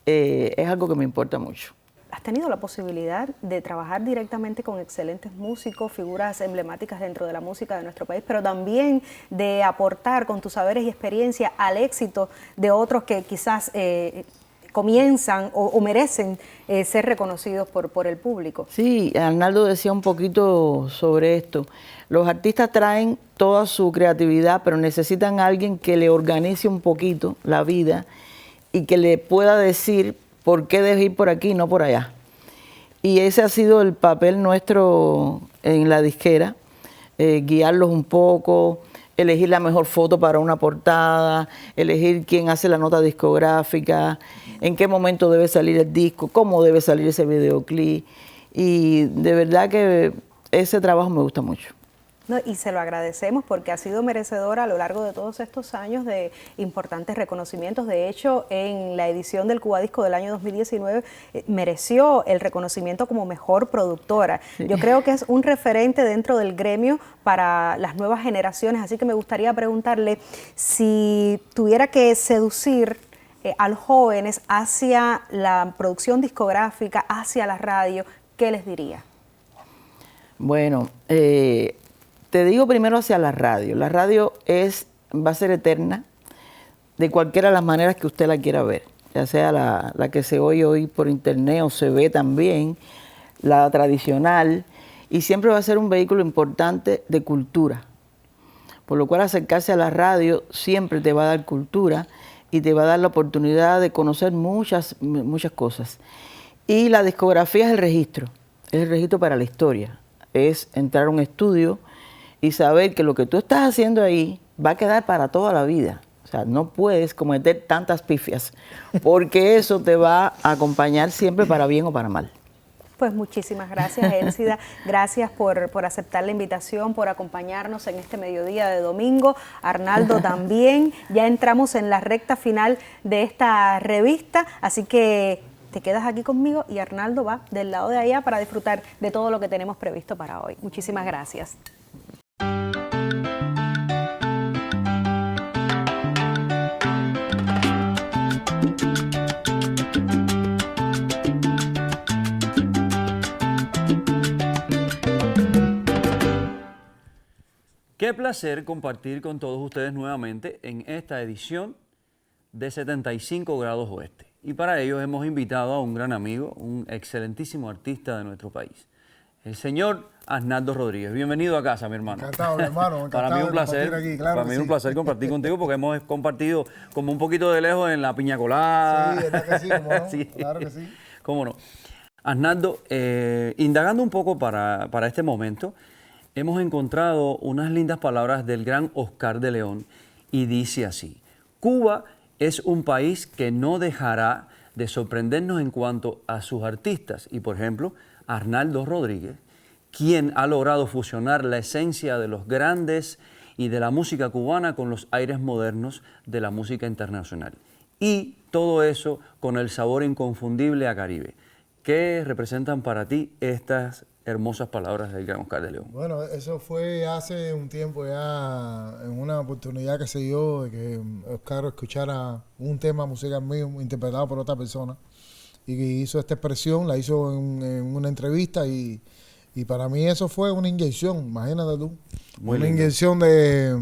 Speaker 6: es algo que me importa mucho.
Speaker 1: ¿Has tenido la posibilidad de trabajar directamente con excelentes músicos, figuras emblemáticas dentro de la música de nuestro país, pero también de aportar con tus saberes y experiencia al éxito de otros que quizás comienzan o merecen ser reconocidos por el público?
Speaker 6: Sí, Arnaldo decía un poquito sobre esto. Los artistas traen toda su creatividad, pero necesitan a alguien que le organice un poquito la vida y que le pueda decir por qué debe ir por aquí y no por allá. Y ese ha sido el papel nuestro en la disquera, guiarlos un poco, elegir la mejor foto para una portada, elegir quién hace la nota discográfica, en qué momento debe salir el disco, cómo debe salir ese videoclip. Y de verdad que ese trabajo me gusta mucho.
Speaker 1: No, y se lo agradecemos porque ha sido merecedora a lo largo de todos estos años de importantes reconocimientos. De hecho, en la edición del Cubadisco del año 2019 mereció el reconocimiento como mejor productora. Sí. Yo creo que es un referente dentro del gremio para las nuevas generaciones, así que me gustaría preguntarle si tuviera que seducir a los jóvenes hacia la producción discográfica, hacia la radio, ¿qué les diría?
Speaker 6: Bueno, te digo primero hacia la radio. La radio va a ser eterna de cualquiera de las maneras que usted la quiera ver, ya sea la que se oye hoy por internet o se ve también, la tradicional, y siempre va a ser un vehículo importante de cultura. Por lo cual acercarse a la radio siempre te va a dar cultura y te va a dar la oportunidad de conocer muchas cosas. Y la discografía es el registro para la historia. Es entrar a un estudio y saber que lo que tú estás haciendo ahí va a quedar para toda la vida. O sea, no puedes cometer tantas pifias, porque eso te va a acompañar siempre para bien o para mal.
Speaker 1: Pues muchísimas gracias, Elcida. Gracias por aceptar la invitación, por acompañarnos en este mediodía de domingo. Arnaldo también. Ya entramos en la recta final de esta revista, así que te quedas aquí conmigo y Arnaldo va del lado de allá para disfrutar de todo lo que tenemos previsto para hoy. Muchísimas gracias.
Speaker 7: Qué placer compartir con todos ustedes nuevamente en esta edición de 75 grados oeste. Y para ello hemos invitado a un gran amigo, un excelentísimo artista de nuestro país. el señor Arnaldo Rodríguez. Bienvenido a casa, mi hermano.
Speaker 2: Encantado, mi hermano. Encantado
Speaker 7: Para mí
Speaker 2: de
Speaker 7: un placer,
Speaker 2: compartir aquí, claro
Speaker 7: para
Speaker 2: que
Speaker 7: mí
Speaker 2: sí.
Speaker 7: un placer compartir contigo porque hemos compartido como un poquito de lejos en la piña colada.
Speaker 2: Sí, ¿verdad que sí? ¿Cómo no?
Speaker 7: Sí.
Speaker 2: Claro que sí.
Speaker 7: Cómo no. Arnaldo, indagando un poco para este momento, hemos encontrado unas lindas palabras del gran Oscar de León y dice así: Cuba es un país que no dejará de sorprendernos en cuanto a sus artistas. Y por ejemplo, Arnaldo Rodríguez, quien ha logrado fusionar la esencia de los grandes y de la música cubana con los aires modernos de la música internacional. Y todo eso con el sabor inconfundible a Caribe. ¿Qué representan para ti estas hermosas palabras del gran Oscar de León?
Speaker 2: Bueno, eso fue hace un tiempo ya, en una oportunidad que se dio de que Oscar escuchara un tema musical mío interpretado por otra persona y que hizo esta expresión, la hizo en una entrevista y para mí eso fue una inyección, imagínate tú,
Speaker 7: Muy
Speaker 2: una
Speaker 7: lindo.
Speaker 2: inyección de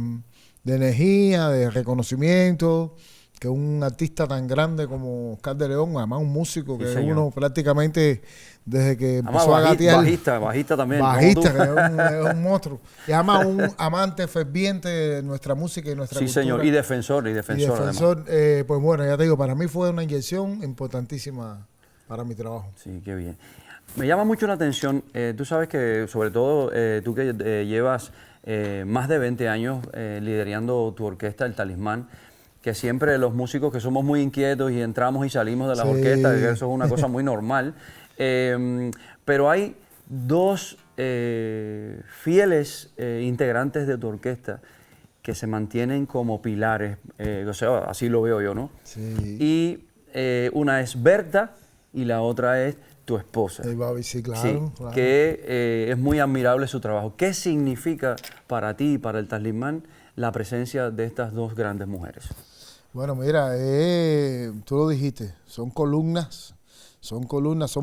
Speaker 2: energía, de reconocimiento, que un artista tan grande como Oscar de León, además un músico
Speaker 7: Sí,
Speaker 2: que
Speaker 7: señor.
Speaker 2: uno prácticamente desde que
Speaker 7: Además,
Speaker 2: empezó a gatear,
Speaker 7: bajista también. como
Speaker 2: bajista,
Speaker 7: tú.
Speaker 2: que es un monstruo, y además un amante ferviente de nuestra música y nuestra
Speaker 7: Sí,
Speaker 2: cultura.
Speaker 7: señor. Y defensor,
Speaker 2: Y
Speaker 7: además.
Speaker 2: defensor, pues bueno, ya te digo, para mí fue una inyección importantísima para mi trabajo.
Speaker 7: Sí, qué bien. Me llama mucho la atención, tú sabes que sobre todo tú que llevas más de 20 años liderando tu orquesta, El Talismán, que siempre los músicos que somos muy inquietos y entramos y salimos de las
Speaker 2: Sí.
Speaker 7: orquestas, que eso es una cosa muy normal, pero hay dos fieles integrantes de tu orquesta que se mantienen como pilares, o sea, así lo veo yo, ¿no?
Speaker 2: Sí.
Speaker 7: Y una es Berta y la otra es tu esposa.
Speaker 2: El Babi, sí, claro.
Speaker 7: Sí,
Speaker 2: claro.
Speaker 7: que es muy admirable su trabajo. ¿Qué significa para ti y para el Talismán la presencia de estas dos grandes mujeres?
Speaker 2: Bueno, mira, tú lo dijiste, son columnas, son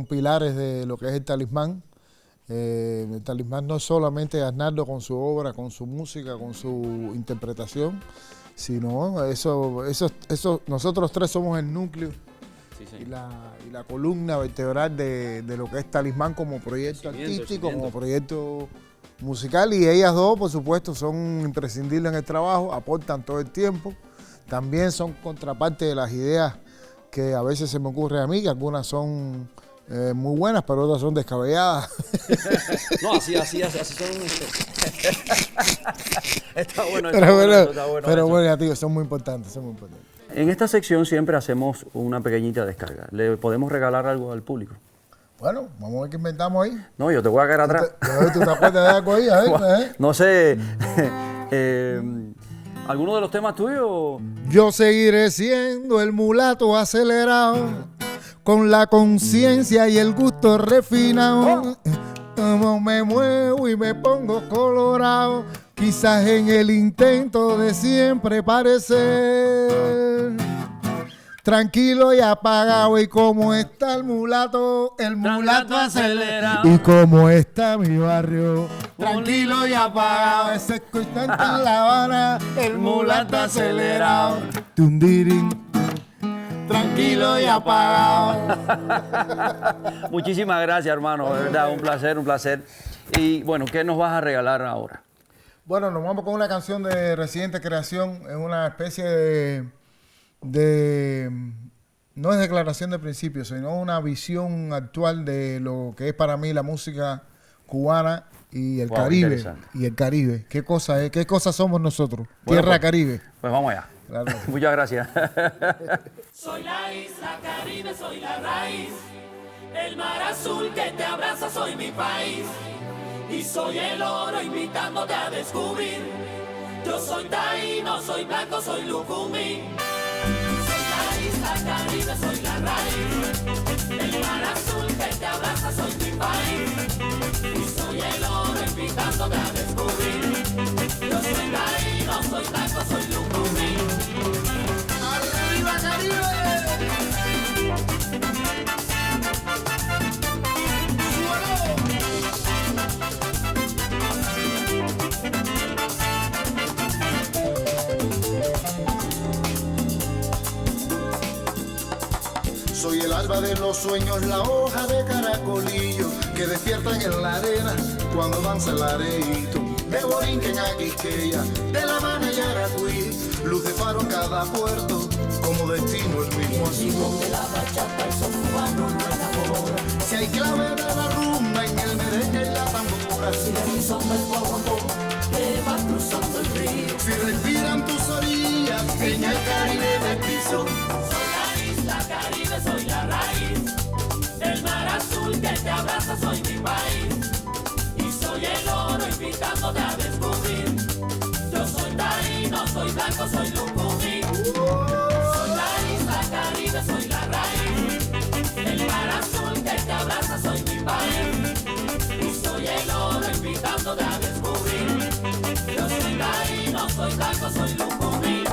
Speaker 2: pilares de lo que es el Talismán. El Talismán no es solamente Arnaldo con su obra, con su música, con su interpretación, sino nosotros tres somos el núcleo y la columna vertebral de lo que es Talismán como proyecto artístico, como proyecto musical, y ellas dos, por supuesto, son imprescindibles en el trabajo, aportan todo el tiempo. También son contraparte de las ideas que a veces se me ocurre a mí, que algunas son muy buenas, pero otras son descabelladas.
Speaker 7: No, así son. Está bueno,
Speaker 2: Pero bueno, ya te digo, son muy importantes, son muy importantes.
Speaker 7: En esta sección siempre hacemos una pequeñita descarga. ¿Le podemos regalar algo al público?
Speaker 2: Bueno, vamos a ver qué inventamos ahí.
Speaker 7: No, yo te voy a quedar atrás.
Speaker 2: ¿Tú te acuerdas de algo ahí? A ver.
Speaker 7: No sé. ¿Alguno de los temas tuyos?
Speaker 2: Yo seguiré siendo el mulato acelerado, con la conciencia y el gusto refinado. Como me muevo y me pongo colorado, quizás en el intento de siempre parecer tranquilo y apagado. Y como está el mulato acelerado, y como está mi barrio, tranquilo y apagado. Ese constante en La Habana, el mulato acelerado, tundirin, tranquilo y apagado.
Speaker 7: Muchísimas gracias, hermano. De verdad, un placer, un placer. Y bueno, ¿qué nos vas a regalar ahora?
Speaker 2: Bueno, nos vamos con una canción de reciente creación. Es una especie no es declaración de principios, sino una visión actual de lo que es para mí la música cubana y el
Speaker 7: Wow,
Speaker 2: Caribe.
Speaker 7: interesante.
Speaker 2: Y el Caribe. ¿Qué cosa es? ¿Qué cosas somos nosotros?
Speaker 7: Bueno,
Speaker 2: Tierra
Speaker 7: pues,
Speaker 2: Caribe.
Speaker 7: Pues vamos allá.
Speaker 2: Claro.
Speaker 7: Muchas gracias.
Speaker 3: Soy la isla Caribe, soy la raíz. El mar azul que te abraza, soy mi país. Y soy el oro invitándote a descubrir. Yo soy taíno, soy blanco, soy lucumí. Soy la isla Caribe, soy la raíz. El mar azul que te abraza, soy mi país. Y soy el oro invitándote a descubrir. Yo soy taíno, soy blanco, soy lucumí. ¡Arriba, Caribe!
Speaker 8: Soy el
Speaker 2: salva de los sueños la hoja de caracolillo que despiertan en la arena cuando danza el areíto. De Borinquen a Quisqueya, de La Habana y Aratuí, luz de faro en cada puerto, como destino el mismo azul.
Speaker 3: De la bachata el son cubano no enamora.
Speaker 2: Si hay clave de la rumba en el merengue y la tambora,
Speaker 3: Si de mi son el guaguancó que va cruzando el río.
Speaker 2: si respiran tus orillas en el Caribe mestizo.
Speaker 3: Soy la isla Caribe, soy la raíz del mar azul que te abraza, soy mi país. Y soy el oro invitándote a descubrir. Yo soy taíno, soy blanco, soy lucumí. Soy la isla Caribe, soy la raíz del mar azul que te abraza, soy mi país. Y soy el oro invitándote a descubrir. Yo soy taíno, soy blanco, soy lucumí.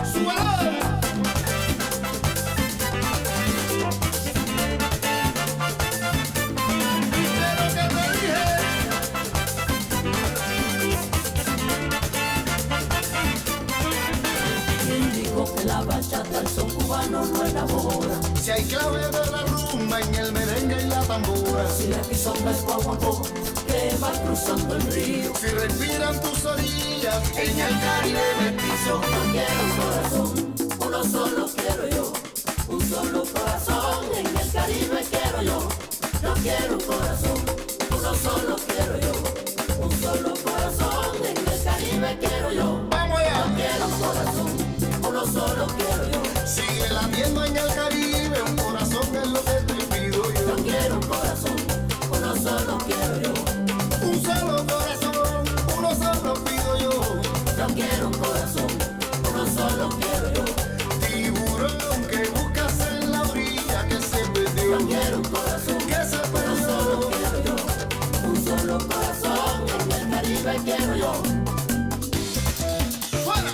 Speaker 3: ¿Quién dijo que la bachata el son cubano no enamora?
Speaker 2: Si hay clave de la rumba en el merengue y la tambora,
Speaker 3: Si la pisonga es guaguancó que va cruzando el río.
Speaker 2: si respiran tus orillas en el Caribe mestizo.
Speaker 3: Yo quiero un corazón, uno solo quiero yo. Un solo corazón en el Caribe quiero yo. Yo quiero un corazón, uno solo quiero yo. Un solo corazón en el Caribe quiero yo.
Speaker 2: ¡Vamos allá!
Speaker 3: Yo quiero un corazón, uno solo quiero yo.
Speaker 2: Sigue latiendo en el Caribe, un corazón es lo que te pido yo.
Speaker 3: Yo quiero un corazón, uno solo quiero yo.
Speaker 2: Un solo corazón, uno solo pido yo.
Speaker 3: Yo quiero un corazón, uno solo quiero yo.
Speaker 2: Tiburón que buscas en la orilla que se perdió.
Speaker 3: Yo quiero un corazón,
Speaker 2: Que se
Speaker 3: uno solo
Speaker 2: perdió.
Speaker 3: quiero yo. Un solo corazón en el Caribe quiero yo.
Speaker 2: ¡Fuera!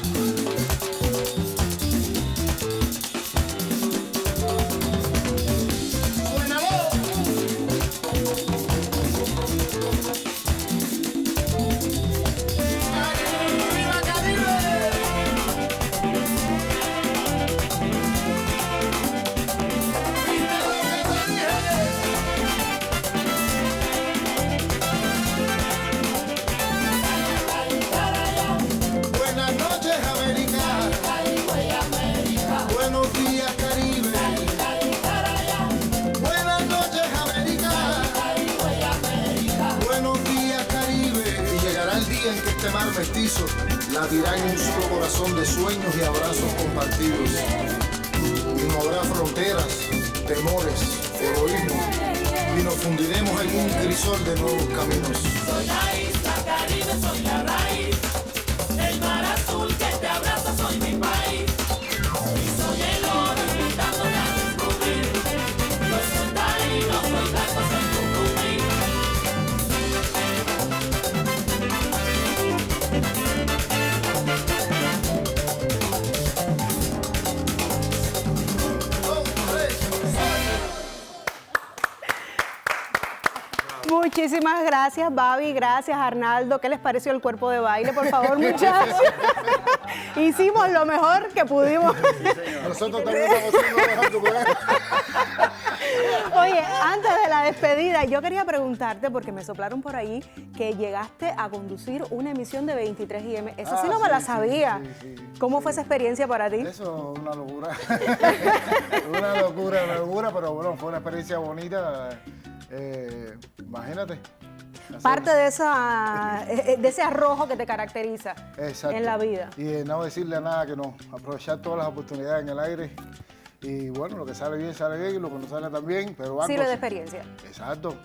Speaker 2: ¡Suénalo! ¡Arriba, Caribe! ¿Viste lo que te dije? Buenas noches, América. Buenos días, Caribe. Buenas noches, América. Buenos días, Caribe. Y llegará el día en que este mar mestizo latirá en un solo corazón de sueños y abrazos compartidos. Y no habrá fronteras, temores, egoísmo. Y nos fundiremos en un crisol de nuevos caminos.
Speaker 3: Soy la isla Caribe, soy la raíz del mar azul que te abraza, soy mi país. Y soy el oro invitándote a descubrir. Yo soy taíno, soy blanco, soy lucumí.
Speaker 1: Muchísimas gracias, Babi. Gracias, Arnaldo. ¿Qué les pareció el cuerpo de baile? Por favor, muchachos. Hicimos lo mejor que pudimos.
Speaker 2: Nosotros también estamos haciendo lo mejor que podemos.
Speaker 1: Oye, antes de la despedida, yo quería preguntarte, porque me soplaron por ahí, que llegaste a conducir una emisión de 23 IM. Eso sí no me la sabía. ¿Cómo fue esa experiencia para ti?
Speaker 2: Eso es una locura. una locura, pero bueno, fue una experiencia bonita. Imagínate.
Speaker 1: Parte de ese arrojo que te caracteriza
Speaker 2: Exacto.
Speaker 1: en la vida.
Speaker 2: Y no decirle a nada que no, aprovechar todas las oportunidades en el aire. Y bueno, lo que sale bien, y lo que no sale tan bien, pero
Speaker 1: Sirve de experiencia.
Speaker 2: Exacto.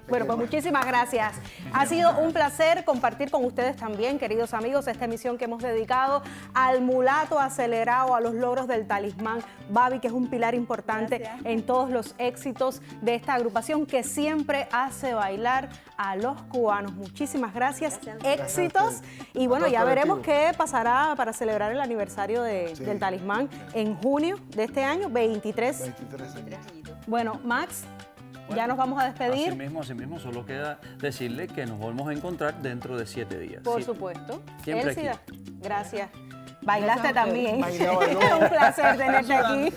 Speaker 1: Bueno, pues muchísimas gracias. Ha sido un placer compartir con ustedes también, queridos amigos, esta emisión que hemos dedicado al mulato acelerado, a los logros del Talismán. Babi, que es un pilar importante en todos los éxitos de esta agrupación que siempre hace bailar a los cubanos. Muchísimas gracias, éxitos. Y bueno, ya veremos qué pasará para celebrar el aniversario del Talismán en junio de este año, 23.
Speaker 2: 23 años.
Speaker 1: Bueno, Max, ya nos vamos a despedir.
Speaker 7: Así mismo, solo queda decirle que nos volvemos a encontrar dentro de 7 días.
Speaker 1: Por
Speaker 7: Sí.
Speaker 1: supuesto.
Speaker 7: Siempre
Speaker 1: Elsida,
Speaker 7: aquí.
Speaker 1: gracias. Bailaste también.
Speaker 2: Bailó.
Speaker 1: Un placer tenerte aquí.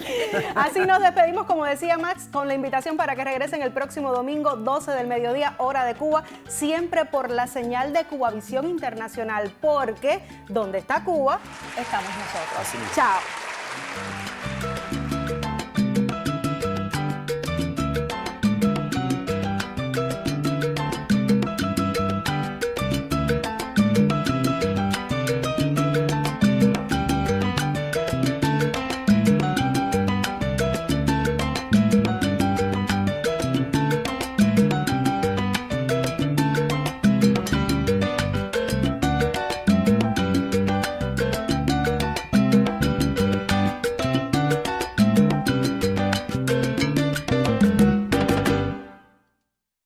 Speaker 1: Así nos despedimos, como decía Max, con la invitación para que regresen el próximo domingo, 12 del mediodía, hora de Cuba, siempre por la señal de Cubavisión Internacional, porque donde está Cuba, estamos nosotros. Chao.